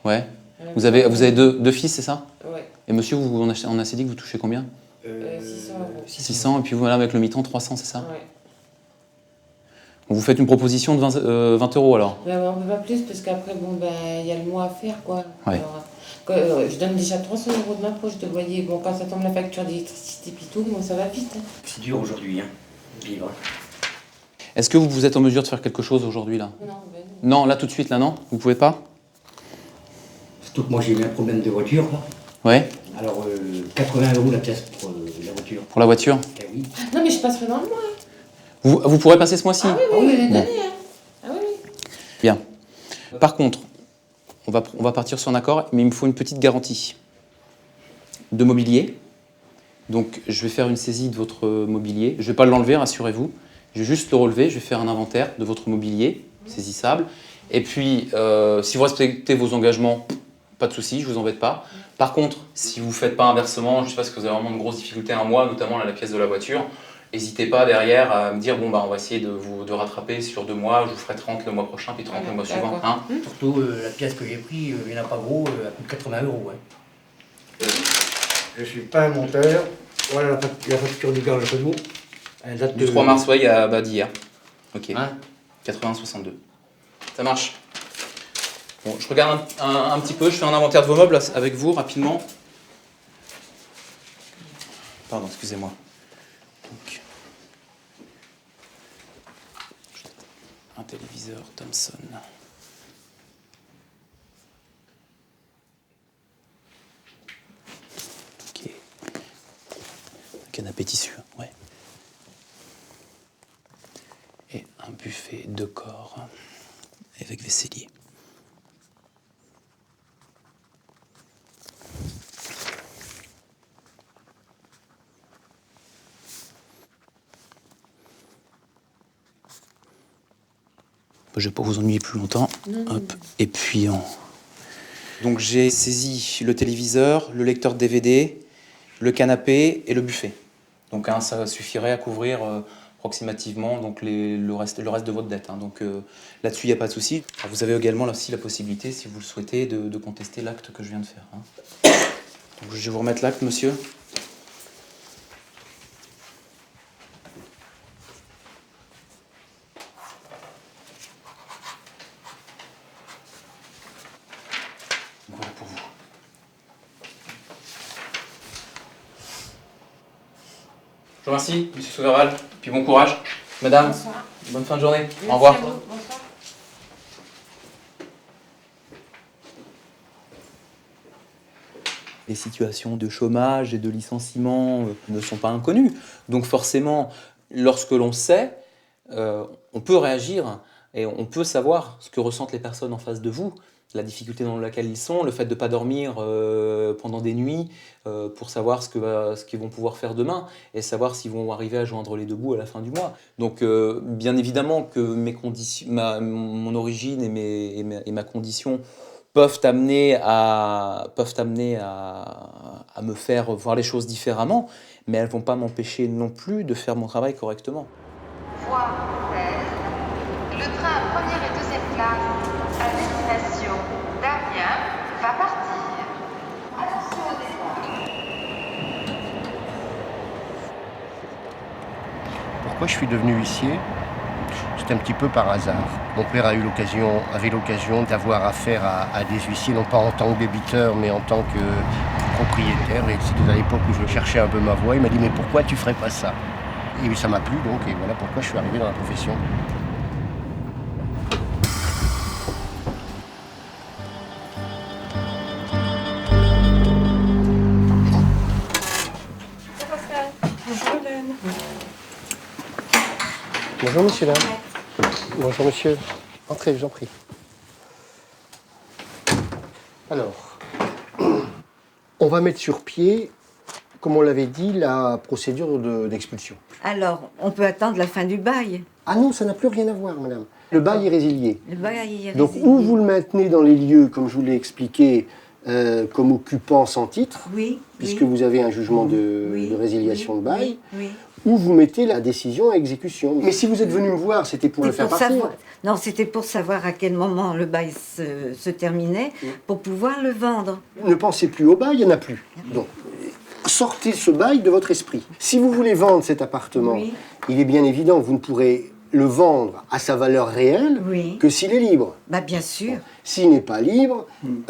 Ouais. Vous avez deux fils, c'est ça? Ouais. Et monsieur, on a dit que vous touchez combien? 600 €. 600, et puis voilà, avec le mi-temps, 300, c'est ça? Ouais. Donc vous faites une proposition de 20 € alors? On ne peut pas plus parce qu'après, y a le mois à faire, quoi. Ouais. Alors, je donne déjà 300 € de ma poche de loyer. Bon, quand ça tombe la facture d'électricité et tout, ça va vite. C'est dur aujourd'hui, vivre. Est-ce que vous êtes en mesure de faire quelque chose aujourd'hui, là? Non, Non, là, tout de suite, là, non? Vous pouvez pas? Surtout que moi j'ai eu un problème de voiture. Là. Ouais. Alors 80 € la pièce pour la voiture. Pour la voiture? Eh oui. Non, mais je passerai dans le mois. Vous pourrez passer ce mois-ci? Ah oui, oui, l'année Bon. dernière. Ah oui, oui. Bien. Par contre, on va partir sur un accord, mais il me faut une petite garantie de mobilier. Donc, je vais faire une saisie de votre mobilier. Je ne vais pas l'enlever, rassurez-vous. Je vais juste le relever. Je vais faire un inventaire de votre mobilier saisissable. Et puis, si vous respectez vos engagements, pas de souci, je ne vous embête pas. Par contre, si vous ne faites pas un versement, je ne sais pas si vous avez vraiment de grosses difficultés un mois, notamment la pièce de la voiture, n'hésitez pas derrière à me dire, bon, bah, on va essayer de rattraper sur 2 mois, je vous ferai 30 le mois prochain, puis 30 le mois suivant. Hein. Surtout la pièce que j'ai prise, il n'y en a pas gros, elle coûte 80 €. Ouais. Je ne suis pas un monteur. Voilà la facture du gaz chez nous. Elle date Du 3 mars, ouais, il y a d'hier. Ok. Hein 80-62. Ça marche. Bon, je regarde un petit peu, je fais un inventaire de vos meubles avec vous rapidement. Pardon, excusez-moi. Donc, un téléviseur Thomson. Ok. Un canapé tissu, ouais. Et un buffet de corps avec vaisselier. Je ne vais pas vous ennuyer plus longtemps. Hop. Et puis, donc j'ai saisi le téléviseur, le lecteur DVD, le canapé et le buffet. Donc ça suffirait à couvrir approximativement donc le reste de votre dette. Hein. Donc là-dessus, il n'y a pas de souci. Alors, vous avez également là aussi la possibilité, si vous le souhaitez, de contester l'acte que je viens de faire. Hein. Donc, je vais vous remettre l'acte, monsieur. Voilà pour vous. Je vous remercie, monsieur Souverval, puis bon courage. Madame, bonsoir. Bonne fin de journée. Merci. Au revoir. Bonsoir. Les situations de chômage et de licenciement ne sont pas inconnues. Donc forcément, lorsque l'on sait, on peut réagir et on peut savoir ce que ressentent les personnes en face de vous, la difficulté dans laquelle ils sont, le fait de ne pas dormir pendant des nuits pour savoir ce qu'ils vont pouvoir faire demain et savoir s'ils vont arriver à joindre les deux bouts à la fin du mois. Donc bien évidemment que mon origine et ma condition peuvent amener à me faire voir les choses différemment, mais elles ne vont pas m'empêcher non plus de faire mon travail correctement. Voie 16. Le train première et deuxième classe à destination d'Amiens va partir. Attention au départ. Pourquoi je suis devenu huissier? C'est un petit peu par hasard. Mon père avait l'occasion d'avoir affaire à des huissiers, non pas en tant que débiteur, mais en tant que propriétaire. Et c'était à l'époque où je cherchais un peu ma voie. Il m'a dit, mais pourquoi tu ferais pas ça? Et ça m'a plu donc, et voilà pourquoi je suis arrivé dans la profession. Bonjour Hélène. Bonjour monsieur, dame. Bonjour monsieur. Entrez, je vous en prie. Alors, on va mettre sur pied, comme on l'avait dit, la procédure d'expulsion. Alors, on peut attendre la fin du bail. Ah non, ça n'a plus rien à voir, madame. Le bail est résilié. Le bail est résilié. Donc, ou vous le maintenez dans les lieux, comme je vous l'ai expliqué, comme occupant sans titre, oui, puisque oui. vous avez un jugement de résiliation de bail, oui. ou vous mettez la décision à exécution. Mais si vous êtes venu me voir, c'était pour le faire partir. Non, c'était pour savoir à quel moment le bail se terminait, pour pouvoir le vendre. Ne pensez plus au bail, il n'y en a plus. Donc, sortez ce bail de votre esprit. Si vous voulez vendre cet appartement, il est bien évident que vous ne pourrez le vendre à sa valeur réelle que s'il est libre. Bah, bien sûr. S'il n'est pas libre, vous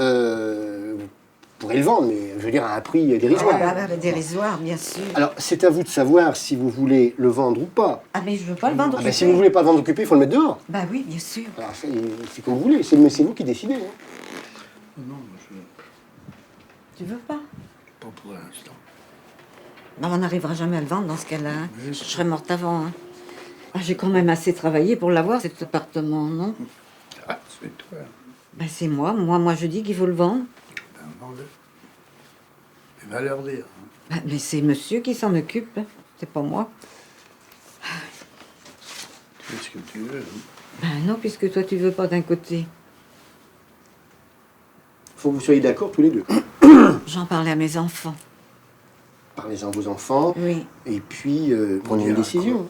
pourrez le vendre, mais je veux dire à un prix dérisoire. Dérisoire, bien sûr. Alors, c'est à vous de savoir si vous voulez le vendre ou pas. Ah, mais je ne veux pas le vendre. Si vous ne voulez pas le vendre occupé, il faut le mettre dehors. Bah oui, bien sûr. C'est comme vous voulez, c'est vous qui décidez. Hein. Non, je... Tu veux pas? Pas pour l'instant. Non, on n'arrivera jamais à le vendre dans ce cas-là. Hein. Je serais morte avant. Hein. Ah, j'ai quand même assez travaillé pour l'avoir, cet appartement, non? Ah, c'est toi. Ben, c'est moi. Moi, je dis qu'il faut le vendre. Ben, vends-le. Il va leur dire. Hein. Ben, mais c'est monsieur qui s'en occupe. Hein. C'est pas moi. Tu fais ce que tu veux. Hein. Ben non, puisque toi, tu veux pas d'un côté. Faut que vous soyez d'accord tous les deux. J'en parlais à mes enfants. Parlez-en à vos enfants. Oui. Et puis, prenez une décision.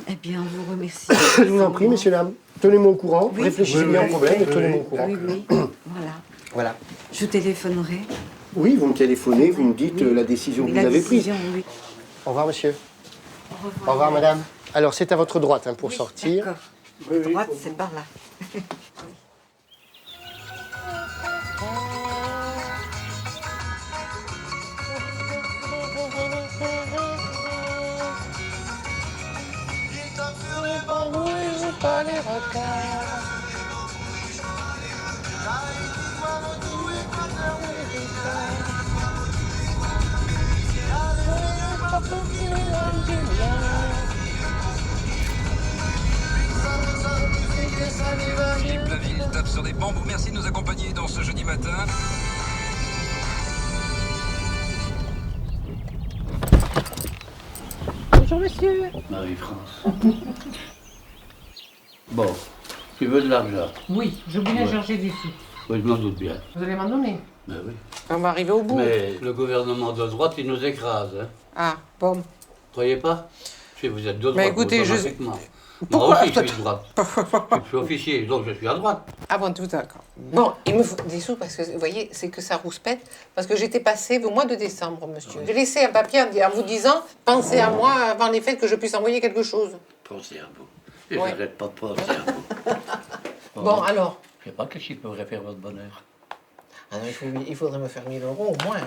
Eh bien, on vous remercie. Je vous en prie, messieurs, dames. Tenez-moi au courant. Oui. Réfléchissez bien au problème et tenez-moi au courant. Oui, oui. Voilà. Voilà. Je vous téléphonerai. Oui, vous me téléphonez, vous me dites la décision que vous avez prise. Oui. Au revoir, monsieur. Au revoir. Au revoir, madame. Alors, c'est à votre droite hein, pour sortir. D'accord. Oui, Droite, c'est par là. Pas les regards. Philippe Laville tape sur des bambous. Merci de nous accompagner dans ce jeudi matin. Bonjour monsieur. Marie-France. Bon, tu veux de l'argent? Oui, je voulais chercher des sous. Oui, je m'en doute bien. Vous allez m'en donner? Ben oui. On va arriver au bout. Mais le gouvernement de droite, il nous écrase. Hein. Ah, bon. Croyez pas? Si vous êtes de droite, Mais écoutez, je... Moi aussi, je suis de droite. Je suis officier, donc je suis à droite. Ah bon, tout d'accord. Bon, il me faut des sous parce que, vous voyez, c'est que ça rouspète. Parce que j'étais passée au mois de décembre, monsieur. J'ai laissé un papier en vous disant, pensez à moi avant les fêtes que je puisse envoyer quelque chose. Pensez à vous. Et Ouais. j'arrête pas de penser à vous. Bon, alors. Je sais pas qu'est-ce qui pourrait faire votre bonheur. Ah non, il faudrait me faire 1000 € au moins.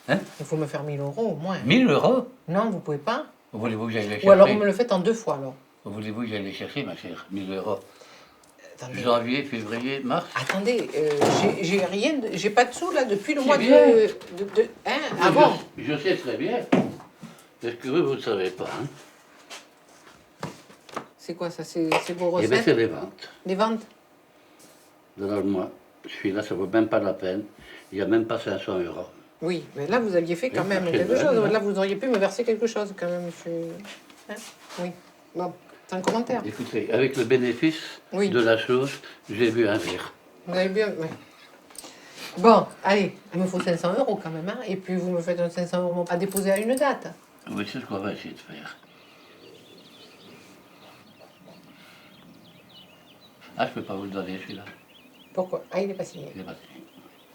Hein. Il faut me faire 1000 € au moins. 1000 €? Non, vous pouvez pas. Voulez-vous que j'aille les chercher? Ou alors vous me le faites en 2 fois, alors. Voulez-vous que j'aille les chercher, ma chère? 1000 €. Attendez. Janvier, février, mars. Attendez, j'ai rien, j'ai pas de sous là depuis le mois C'est bien. hein, avant. Je sais très bien. Est-ce que vous ne savez pas, hein? C'est quoi ça? C'est vos Eh bien, recettes? c'est les ventes. Les ventes? Alors moi, je suis là, ça ne vaut même pas la peine. Il n'y a même pas 500 €. Oui, mais là vous aviez fait quand Oui, même c'est quelque vrai, chose. hein. Là vous auriez pu me verser quelque chose quand même, monsieur. Hein? Oui. Bon, c'est un commentaire. Écoutez, avec le bénéfice Oui. de la chose, j'ai vu un verre. Vous avez bien. Ouais. Bon, allez, il me faut 500 € quand même, hein, et puis vous me faites un 500 € à déposer à une date. Oui, c'est ce qu'on va essayer de faire. Ah, je ne peux pas vous le donner, celui-là. Pourquoi? Ah, il n'est pas signé. Il est pas signé.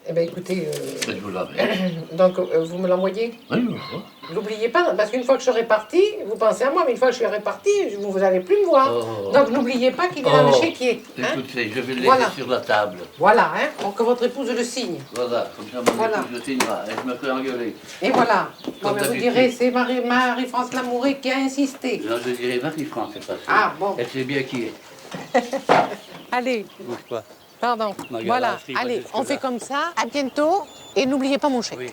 Eh bien, écoutez. Je vous l'avais. Donc, vous me l'envoyez? Oui, oui, oui. N'oubliez pas, parce qu'une fois que je serai parti, vous pensez à moi, mais une fois que je serai parti, vous n'allez plus me voir. Oh. Donc, n'oubliez pas qu'il est dans le chéquier. Hein? Écoutez, je vais le laisser Voilà. sur la table. Voilà, hein, pour que votre épouse le signe. Voilà, comme ça, mon Voilà. épouse le signera. Et je me fais engueuler. Et voilà. Bon, Comme mais vous d'habitude. direz, c'est Marie-France Lamouré qui a insisté. Non, je dirais Marie-France, c'est pas ça. Ah, bon. Elle sait bien qui est. Allez, Bouge pas. pardon. Ma Voilà, galerie va allez, jusque-là. on fait comme ça. À bientôt. Et n'oubliez pas mon chèque. Oui,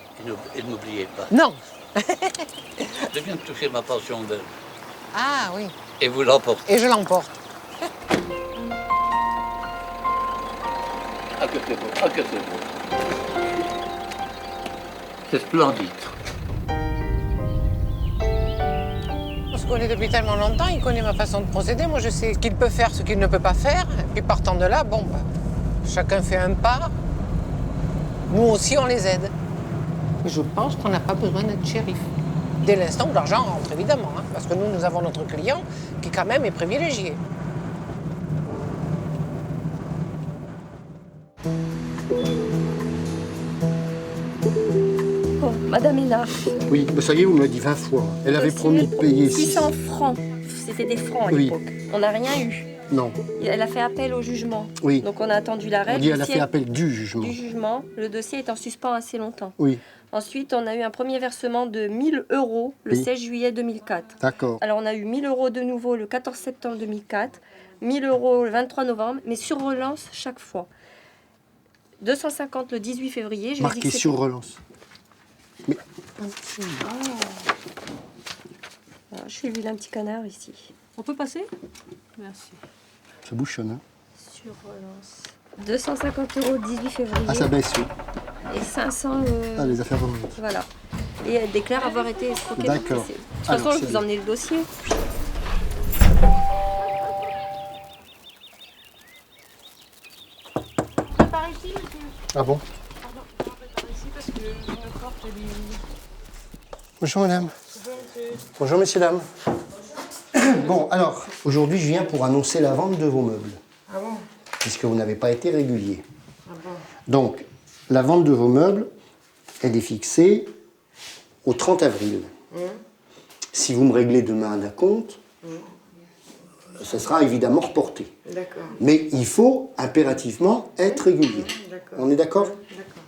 et n'oubliez pas. Non. Je viens de toucher ma pension de... Ah oui. Et vous l'emportez. Et je l'emporte. Ah que c'est beau, ah que c'est beau. C'est splendide. On se connaît depuis tellement longtemps, il connaît ma façon de procéder. Moi, je sais ce qu'il peut faire, ce qu'il ne peut pas faire. Et puis partant de là, bon, bah, chacun fait un pas. Nous aussi, on les aide. Je pense qu'on n'a pas besoin d'être shérif. Dès l'instant où l'argent rentre, évidemment. Hein, parce que nous avons notre client qui, quand même, est privilégié. Bon, Madame Hénard. Oui, mais ça y est, vous me l'avez dit 20 fois. Elle avait promis de payer 600 francs. C'était des francs à Oui. l'époque. On n'a rien eu. Non. Elle a fait appel au jugement. Oui. Donc on a attendu l'arrêt. On dit Le elle a dossier- fait appel du jugement. Du jugement. Le dossier est en suspens assez longtemps. Oui, Ensuite, on a eu un premier versement de 1000 € le Oui. 16 juillet 2004. d'accord. Alors on a eu 1000 € de nouveau le 14 septembre 2004, 1000 € le 23 novembre, mais sur relance chaque fois. 250 le 18 février. Je lui ai dit Marqué que c'était- sur relance. Mais Voilà, je suis le vilain petit canard ici. On peut passer? Merci. ça bouchonne, hein. Sur relance. 250 € 18 février. Ah, ça baisse, oui. Et 500... Ah, les affaires remontent. Voilà. Et elle déclare avoir été escroquée. D'accord. De toute façon, je vous emmenez le dossier. Par ici, monsieur. Ah bon? Pardon, on va par ici parce que la porte, elle est... Bonjour madame. Bonjour, monsieur. Bonjour messieurs, dames. Bon, alors, aujourd'hui je viens pour annoncer la vente de vos meubles, Ah bon? puisque vous n'avez pas été régulier. Ah bon? Donc, la vente de vos meubles, elle est fixée au 30 avril. Si vous me réglez demain un acompte, ça sera évidemment reporté. D'accord. Mais il faut impérativement être régulier. D'accord. On est d'accord?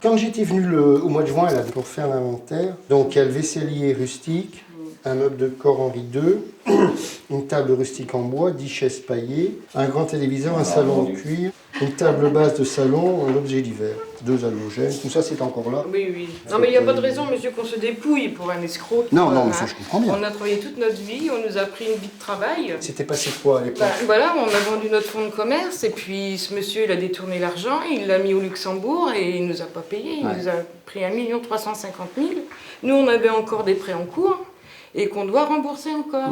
Quand j'étais venu au mois de juin là, pour faire l'inventaire, donc il y a le vaisselier rustique, un meuble de corps Henri II, une table rustique en bois, 10 chaises paillées, un grand téléviseur, un salon de cuir, une table basse de salon, un objet d'hiver, 2 halogènes, tout ça c'est encore là. Oui, oui. Non, mais il n'y a pas de raison, monsieur, qu'on se dépouille pour un escroc. Non, non, mais ça je comprends bien. On a travaillé toute notre vie, on nous a pris une vie de travail. C'était passé quoi à l'époque? Voilà, on a vendu notre fonds de commerce et puis ce monsieur, il a détourné l'argent, il l'a mis au Luxembourg et il nous a pas payé. Il nous a pris 1 350 000. Nous, on avait encore des prêts en cours et qu'on doit rembourser encore.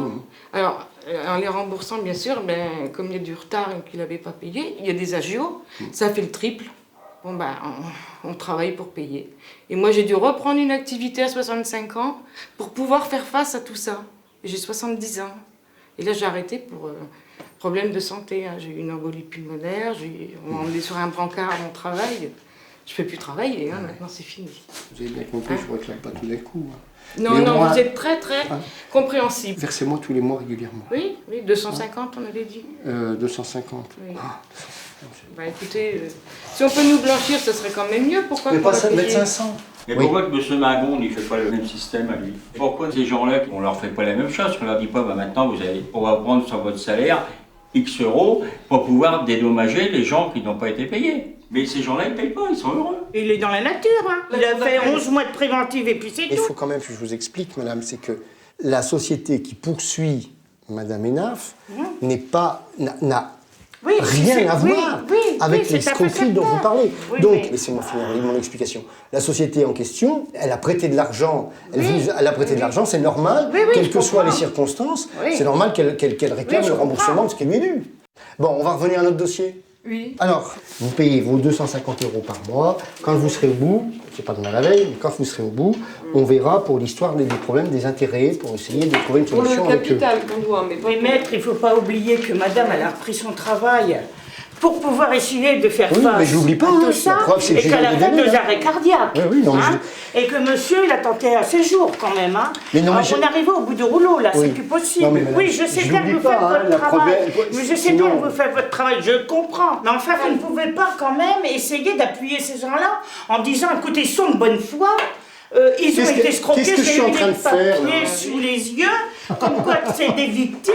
Alors, en les remboursant, bien sûr, ben, comme il y a du retard et qu'il n'avait pas payé, il y a des agios, ça fait le triple. Bon, ben, on travaille pour payer. Et moi, j'ai dû reprendre une activité à 65 ans pour pouvoir faire face à tout ça. J'ai 70 ans. Et là, j'ai arrêté pour problème de santé. Hein. J'ai eu une embolie pulmonaire, on m'a emmené sur un brancard à mon travail. Je ne peux plus travailler, hein, maintenant c'est fini. Vous avez bien compris, je ne reclame pas tous les coups. Hein. Non, mais non, moi, vous êtes très, très compréhensible. Versez-moi tous les mois régulièrement. Oui, oui, 250, on avait dit. 250. Oui. Bah écoutez, si on peut nous blanchir, ce serait quand même mieux. Pourquoi Mais qu'on pas va ça, payer mettre 500. Et pourquoi que M. Magon ne fait pas le même système à lui? Pourquoi ces gens-là, on leur fait pas la même chose? On leur dit pas, bah, maintenant, on va prendre sur votre salaire X euros pour pouvoir dédommager les gens qui n'ont pas été payés. Mais ces gens-là, ils ne payent pas, ils sont heureux. Il est dans la nature, hein. Il a fait 11 mois de préventive et puis c'est tout. Il faut quand même que je vous explique, madame, c'est que la société qui poursuit madame Enaf n'est pas, n'a rien à voir avec l'escroquerie dont vous parlez. Donc, laissez-moi finir mon explication. La société en question, elle a prêté de l'argent, elle a prêté de l'argent, c'est normal, quelles que soient les circonstances, c'est normal qu'elle réclame le remboursement de ce qui lui est dû. Bon, on va revenir à notre dossier. Oui. Alors, vous payez vos 250 € par mois. Quand vous serez au bout, c'est pas demain la veille, mais quand vous serez au bout, on verra pour l'histoire des problèmes des intérêts, pour essayer de trouver une solution avec eux. Pour le capital qu'on doit, mais maître, il ne faut pas oublier que madame, elle a repris son travail pour pouvoir essayer de faire face mais je l'oublie pas, à tout la ça, preuve, c'est que et j'ai qu'elle a des fait données, 2 là. arrêts cardiaques. Non, mais Et que monsieur, il a tenté à ses jours quand même. Hein. Mais non, mais alors, on est arrivé au bout du rouleau, là, c'est plus possible. Non, mais madame, oui, je sais bien que l'oublie vous faites pas, votre la travail. problème- Mais je sais bien que vous faites votre travail, je comprends. Mais enfin, vous ne pouvez pas quand même essayer d'appuyer ces gens-là en disant, écoutez, ils sont de bonne foi. Ils ont été escroqués, qu'est-ce que je suis en train de faire, là papiers sous les yeux, comme quoi c'est des victimes.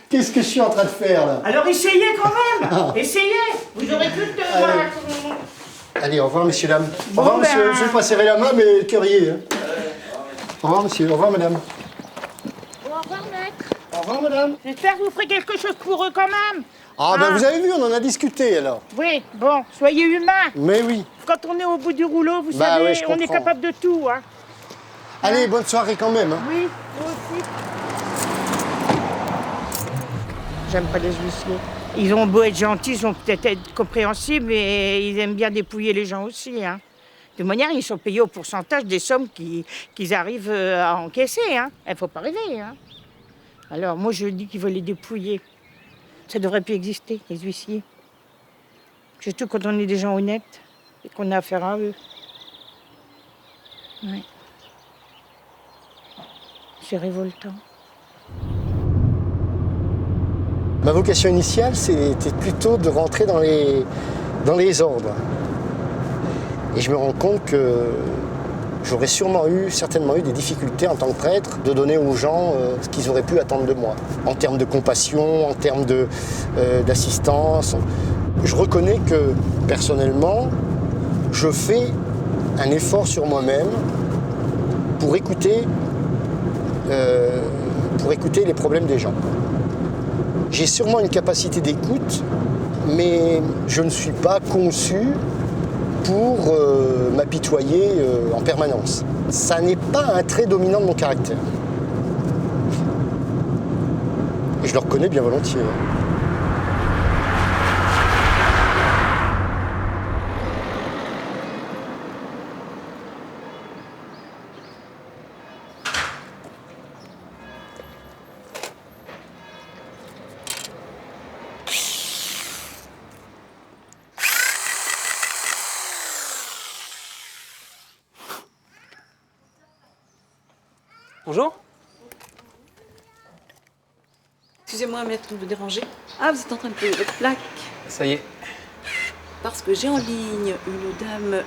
Qu'est-ce que je suis en train de faire, là? Alors essayez quand même, essayez. Vous aurez plus de... Allez, au revoir, messieurs, dames. Bon, au revoir, monsieur. ben- Je vais pas serrer la main, mais le cœur y est. Hein. Au revoir, monsieur. Au revoir, madame. Au revoir, maître. Au revoir, madame. J'espère que vous ferez quelque chose pour eux quand même. Ah, ben vous avez vu, on en a discuté, alors. Oui, bon, soyez humains. Mais oui. Quand on est au bout du rouleau, vous Bah savez, ouais, je on est comprends. capable de tout. Hein. Allez, bonne soirée quand même. Hein. Oui, vous aussi. J'aime pas les huissiers. Ils ont beau être gentils, ils ont peut-être être compréhensibles, mais ils aiment bien dépouiller les gens aussi. Hein. De manière, ils sont payés au pourcentage des sommes qu'ils arrivent à encaisser. Hein. Il ne faut pas rêver. Hein. Alors, moi, je dis qu'il faut les dépouiller. Ça devrait plus exister, les huissiers. Surtout quand on est des gens honnêtes et qu'on a affaire à eux. Ouais. C'est révoltant. Ma vocation initiale, c'était plutôt de rentrer dans les ordres. Et je me rends compte que j'aurais certainement eu des difficultés en tant que prêtre de donner aux gens ce qu'ils auraient pu attendre de moi. En termes de compassion, en termes d'assistance. Je reconnais que, personnellement, je fais un effort sur moi-même pour écouter les problèmes des gens. J'ai sûrement une capacité d'écoute, mais je ne suis pas conçu pour m'apitoyer en permanence. Ça n'est pas un trait dominant de mon caractère. Et je le reconnais bien volontiers. Bonjour. Excusez-moi, maître, de vous déranger. Ah, vous êtes en train de payer votre plaque. Ça y est. Parce que j'ai en ligne une dame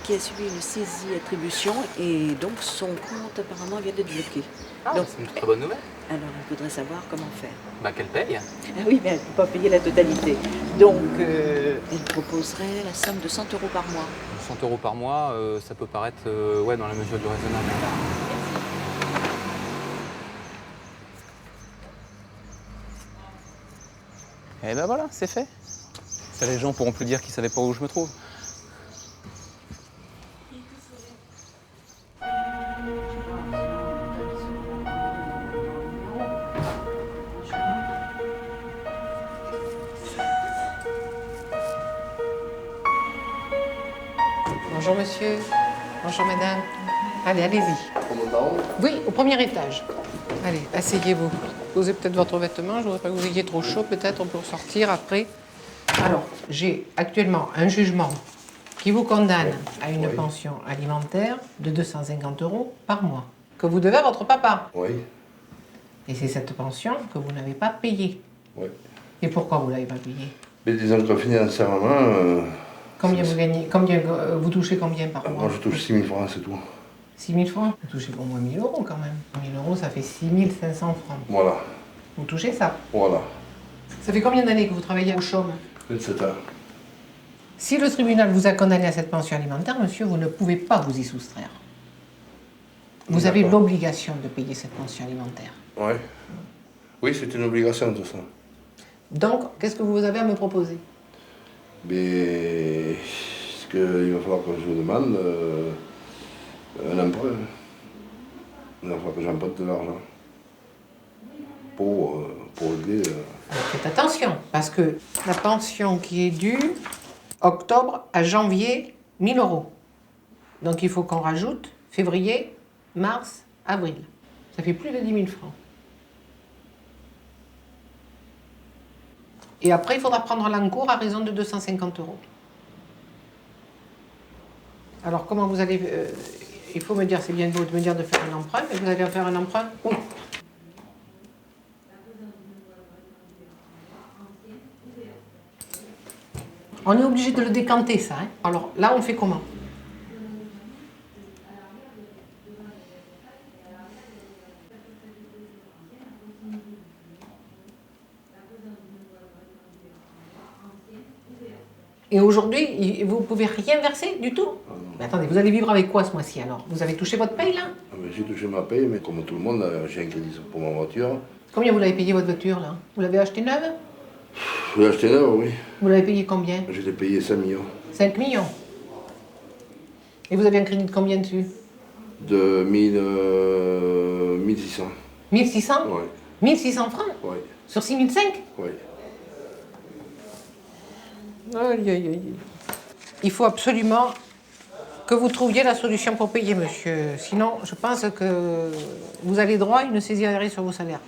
qui a subi une saisie-attribution et donc son compte apparemment vient d'être bloqué. Ah, donc, c'est une très bonne nouvelle. Alors, il faudrait savoir comment faire. Bah, qu'elle paye. Ah oui, mais elle ne peut pas payer la totalité. Donc, elle proposerait la somme de 100 € par mois. 100 € par mois, ça peut paraître ouais, dans la mesure du raisonnable. Et ben voilà, c'est fait. Ça, les gens pourront plus dire qu'ils savaient pas où je me trouve. Bonjour monsieur, bonjour madame. Allez, allez-y. Oui, au premier étage. Allez, asseyez-vous. Posez peut-être votre vêtement, je ne voudrais pas que vous ayez trop chaud, peut-être on peut ressortir après. Alors, j'ai actuellement un jugement qui vous condamne à une pension alimentaire de 250 € par mois, que vous devez à votre papa. Oui. Et c'est cette pension que vous n'avez pas payée. Oui. Et pourquoi vous ne l'avez pas payée? Mais disons que financièrement... Combien vous gagnez? Vous touchez combien par mois? Moi, je touche 6 000 francs, c'est tout. 6 000 francs? Vous touchez au moins 1 000 € quand même. 1 000 €, ça fait 6 500 francs. Voilà. Vous touchez ça? Voilà. Ça fait combien d'années que vous travaillez au chôme? 27 ans. Si le tribunal vous a condamné à cette pension alimentaire, monsieur, vous ne pouvez pas vous y soustraire. Vous avez l'obligation de payer cette pension alimentaire. Oui. Oui, c'est une obligation, tout ça. Donc, qu'est-ce que vous avez à me proposer? Mais ce qu'il va falloir que je vous demande, un emprunt. Il va falloir que j'emprunte de l'argent pour aider. Faites attention, parce que la pension qui est due, octobre à janvier, 1 000 €. Donc il faut qu'on rajoute février, mars, avril. Ça fait plus de 10 000 francs. Et après, il faudra prendre l'encours à raison de 250 €. Alors, comment vous allez... il faut me dire, c'est bien beau de me dire de faire un emprunt, mais vous allez faire un emprunt où? On est obligé de le décanter, ça. Hein. Alors, là, on fait comment? Et aujourd'hui, vous ne pouvez rien verser du tout? Mais attendez, vous allez vivre avec quoi ce mois-ci alors? Vous avez touché votre paye là? J'ai touché ma paye, mais comme tout le monde, j'ai un crédit pour ma voiture. Combien vous l'avez payé votre voiture là? Vous l'avez achetée neuve? Je l'ai acheté neuve, oui. Vous l'avez payé combien? Je l'ai payé 5 millions. 5 millions? Et vous avez un crédit de combien dessus? De 1600. 1600? Oui. 1600 francs? Oui. Sur 6005? Oui. Aïe, aïe, aïe. Il faut absolument que vous trouviez la solution pour payer, monsieur. Sinon, je pense que vous avez droit à une saisie d'arrêt sur vos salaires.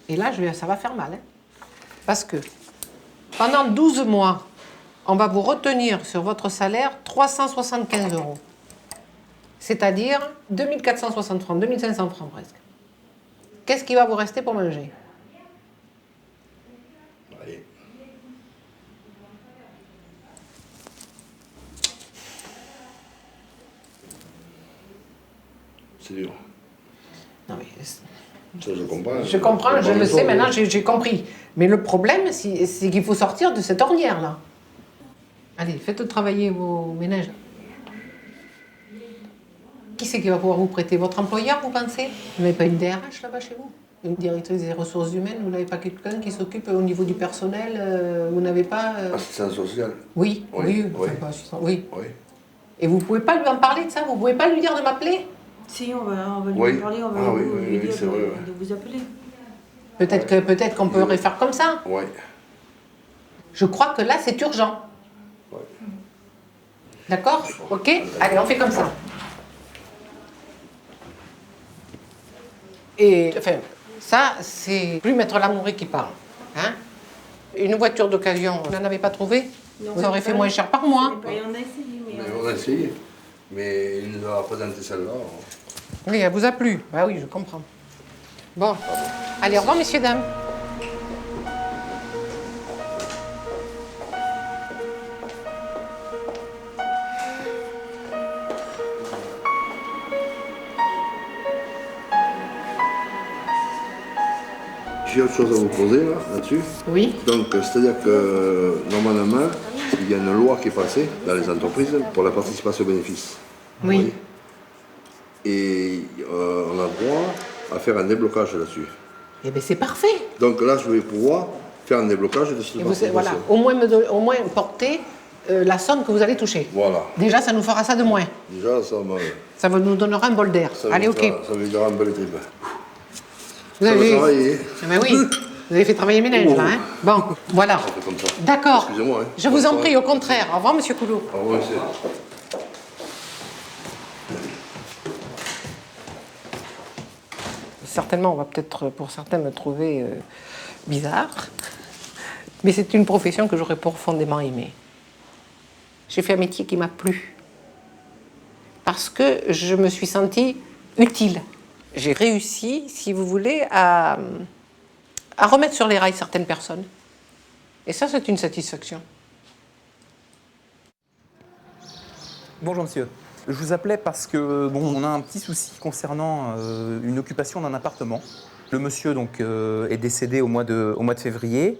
Et là, ça va faire mal. Hein, parce que pendant 12 mois, on va vous retenir sur votre salaire 375 €. C'est-à-dire 2460 francs, 2500 francs presque. Qu'est-ce qui va vous rester pour manger? C'est dur. Non mais Ça, je comprends. Je comprends, je le sais, maintenant j'ai compris. Mais le problème, c'est qu'il faut sortir de cette ornière-là. Allez, faites travailler vos ménages. Qui c'est qui va pouvoir vous prêter? Votre employeur, vous pensez? Vous n'avez pas une DRH là-bas chez vous? Une directrice des ressources humaines? Vous n'avez pas quelqu'un qui s'occupe au niveau du personnel? Vous n'avez pas... Assistance sociale? Oui, oui, oui. Enfin, oui. Et vous ne pouvez pas lui en parler de ça? Vous ne pouvez pas lui dire de m'appeler? Si, on va lui en parler, on va lui dire de vous appeler. Peut-être qu'on peut refaire comme ça. Oui. Je crois que là, c'est urgent. Ouais. D'accord? Ok? Allez, on fait comme ça. Et, enfin, ça, c'est plus Maître Lamouré qui parle. Hein? Une voiture d'occasion, vous n'en avez pas trouvé? Vous aurez fait moins cher par mois. On a essayé, mais il nous a présenté celle-là. Oui, elle vous a plu. Bah oui, je comprends. Bon. Allez, au revoir, messieurs, dames. J'ai autre chose à vous poser là-dessus. Oui. Donc, c'est-à-dire que normalement, il y a une loi qui est passée dans les entreprises pour la participation aux bénéfices. Oui. Et on a droit à faire un déblocage là-dessus. Eh bien, c'est parfait. Donc là, je vais pouvoir faire un déblocage de cette participation. Voilà, au moins porter la somme que vous allez toucher. Voilà. Déjà, ça nous fera ça de moins. Déjà, ça nous donnera un bol d'air. Allez, ok. Ça veut dire un bel trip. Vous ça avez... va travailler. Ah ben oui, vous avez fait travailler mes neiges, là. Hein. Bon, voilà. D'accord. Excusez-moi. Hein. Je vous en prie, au contraire. Au revoir, monsieur Coulot. Au revoir, monsieur. Certainement, on va peut-être, pour certains, me trouver bizarre. Mais c'est une profession que j'aurais profondément aimée. J'ai fait un métier qui m'a plu. Parce que je me suis sentie utile. J'ai réussi, si vous voulez, à remettre sur les rails certaines personnes. Et ça, c'est une satisfaction. Bonjour monsieur. Je vous appelais parce que bon, on a un petit souci concernant une occupation d'un appartement. Le monsieur donc est décédé au mois de février.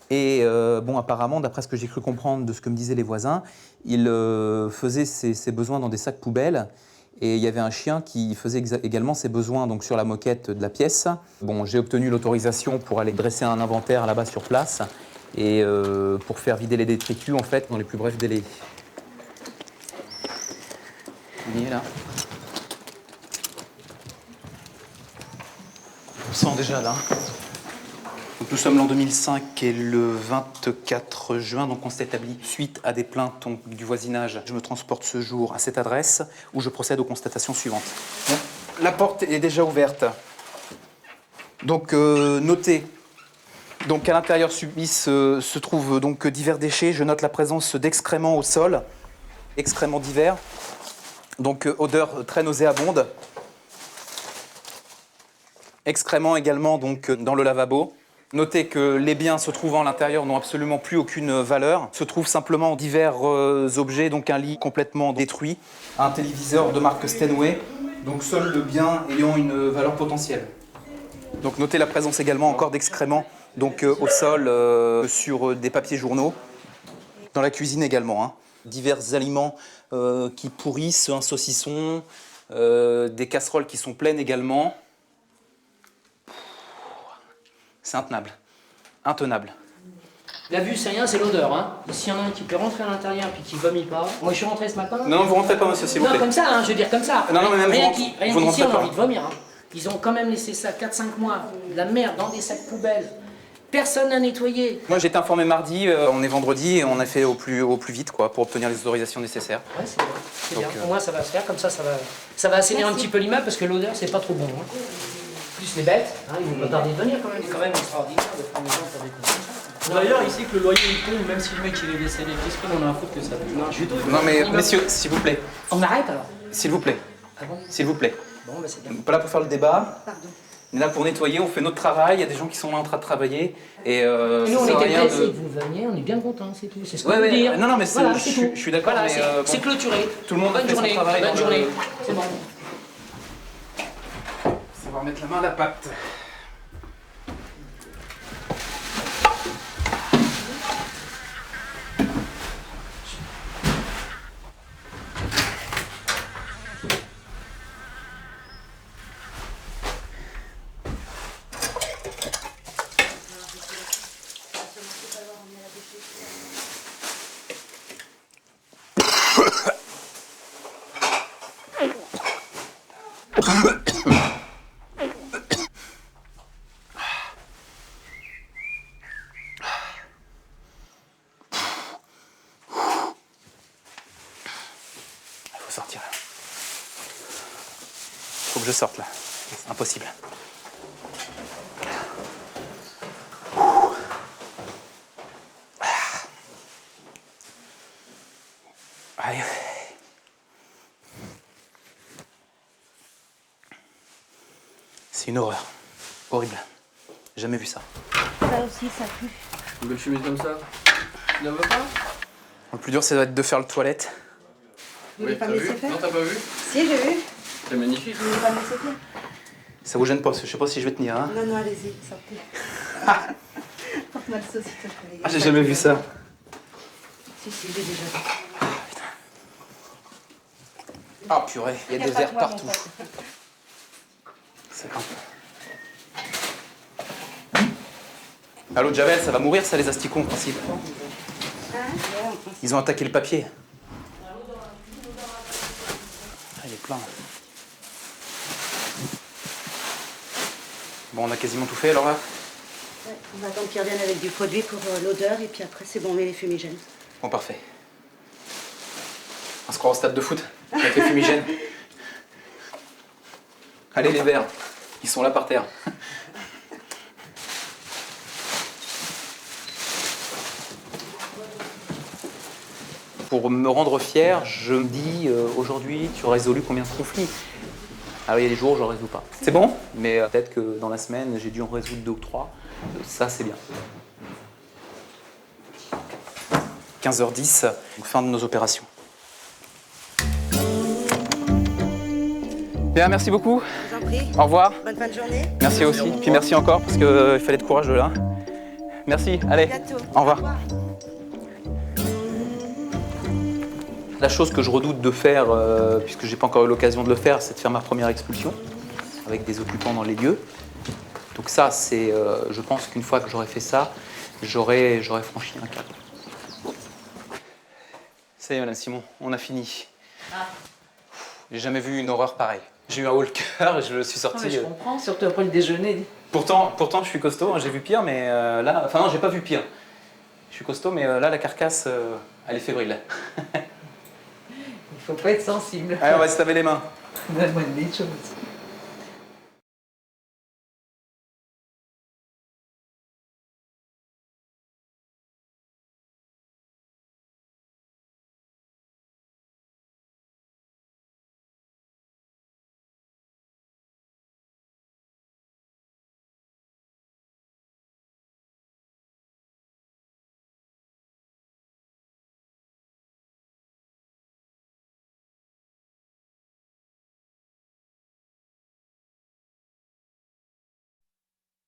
Et bon, apparemment, d'après ce que j'ai cru comprendre de ce que me disaient les voisins, il faisait ses besoins dans des sacs poubelles. Et il y avait un chien qui faisait également ses besoins donc, sur la moquette de la pièce. Bon, j'ai obtenu l'autorisation pour aller dresser un inventaire là-bas sur place et pour faire vider les détritus en fait dans les plus brefs délais. On y est là. On sent déjà là. Donc, nous sommes l'an 2005 et le 24 juin, donc on s'est établi suite à des plaintes donc, du voisinage. Je me transporte ce jour à cette adresse où je procède aux constatations suivantes. Donc, la porte est déjà ouverte. Donc notez, donc à l'intérieur se trouvent donc divers déchets. Je note la présence d'excréments au sol, excréments divers. Donc odeur très nauséabonde. Excréments également donc dans le lavabo. Notez que les biens se trouvant à l'intérieur n'ont absolument plus aucune valeur. Se trouvent simplement divers objets, donc un lit complètement détruit. Un téléviseur de marque Steinway, donc seul le bien ayant une valeur potentielle. Donc notez la présence également encore d'excréments donc au sol sur des papiers journaux. Dans la cuisine également. Hein. Divers aliments qui pourrissent, un saucisson, des casseroles qui sont pleines également. C'est intenable. Intenable. La vue, c'est rien, c'est l'odeur. Hein. S'il y en a un qui peut rentrer à l'intérieur et qui vomit pas. Moi, je suis rentré ce matin. Non, vous rentrez pas, monsieur, s'il vous plaît. Non, comme ça, hein, je veux dire comme ça. Non, mais même rien vous qu'ici, ne on a pas. envie de vomir. Hein. Ils ont quand même laissé ça 4-5 mois, de la merde dans des sacs poubelles. Personne n'a nettoyé. Moi, j'ai été informé mardi, on est vendredi et on a fait au plus vite quoi, pour obtenir les autorisations nécessaires. Ouais, c'est bien. C'est bien. Pour moi, ça va se faire, comme ça va assainir un petit peu l'immeuble parce que l'odeur, c'est pas trop bon. Hein. Plus les bêtes, hein, ils vont pas tarder de venir quand même. C'est quand même extraordinaire de prendre les gens pour des cons. D'ailleurs, ici que le loyer il tombe, même si le mec il est décédé, qu'est-ce qu'on en a à foutre que ça tombe? Non mais messieurs, s'il vous plaît. On arrête alors? S'il vous plaît. Ah bon? S'il vous plaît. Bon, bah c'est bien. On n'est pas là pour faire le débat. Pardon. On est là pour nettoyer, on fait notre travail, il y a des gens qui sont là en train de travailler. Et nous, on était pressés que vous veniez, on est bien contents, c'est tout. C'est ce qu'on ouais, veut dire. Non, mais voilà, je suis d'accord. Voilà, mais c'est clôturé. Tout le monde bonne fait journée, son travail. bonne journée. C'est bon. C'est vrai. va mettre la main à la pâte. Sortir là. Faut que je sorte là. C'est impossible. Allez. C'est une horreur. Horrible. J'ai jamais vu ça. Ça aussi, ça pue. Une belle chemise comme ça. Tu n'en veux pas? Le plus dur, c'est de faire le toilette. Vous voulez pas me laisser faire? Non, t'as pas vu? Si, j'ai vu. C'est magnifique. Vous voulez pas me laisser faire? Ça vous gêne pas, parce que je sais pas si je vais tenir. Hein. Non, non, allez-y, sortez. Porte-moi le sauce, s'il te plaît. Ah, j'ai jamais vu ça. Si, si, j'ai déjà vu. Ah purée, il y a des verres partout. C'est quand Ah, l'eau de Javel, ça va mourir, ça, les asticots, en principe. Ils ont attaqué le papier. Ah, il est plein. Bon, on a quasiment tout fait, alors là? Ouais, on va attendre qu'ils reviennent avec du produit pour l'odeur, et puis après, c'est bon, on met les fumigènes. Bon, parfait. On se croit au stade de foot, avec les fumigènes. Allez, les verres, ils sont là par terre. Pour me rendre fier, je me dis, aujourd'hui, tu auras résolu combien de conflits? Alors il y a des jours où je ne résous pas. C'est bon, mais peut-être que dans la semaine, j'ai dû en résoudre 2 ou 3. Ça, c'est bien. 15h10, fin de nos opérations. Bien, merci beaucoup. Je vous en prie. Au revoir. Bonne fin de journée. Merci aussi. Puis merci encore, parce qu'il fallait être courageux là. Merci, allez. Au revoir. La chose que je redoute de faire, puisque j'ai pas encore eu l'occasion de le faire, c'est de faire ma première expulsion avec des occupants dans les lieux. Donc ça, c'est, je pense qu'une fois que j'aurai fait ça, j'aurai franchi un cap. Ça y est, Madame Simon, on a fini. Ah. J'ai jamais vu une horreur pareille. J'ai eu un haut le cœur et je suis sorti. Je comprends, surtout après le déjeuner. Pourtant, je suis costaud. Hein, j'ai vu pire, mais là, enfin non, j'ai pas vu pire. Je suis costaud, mais là, la carcasse, elle est fébrile. Il faut pas être sensible. Allez, on va se laver les mains. Donne-moi des choses.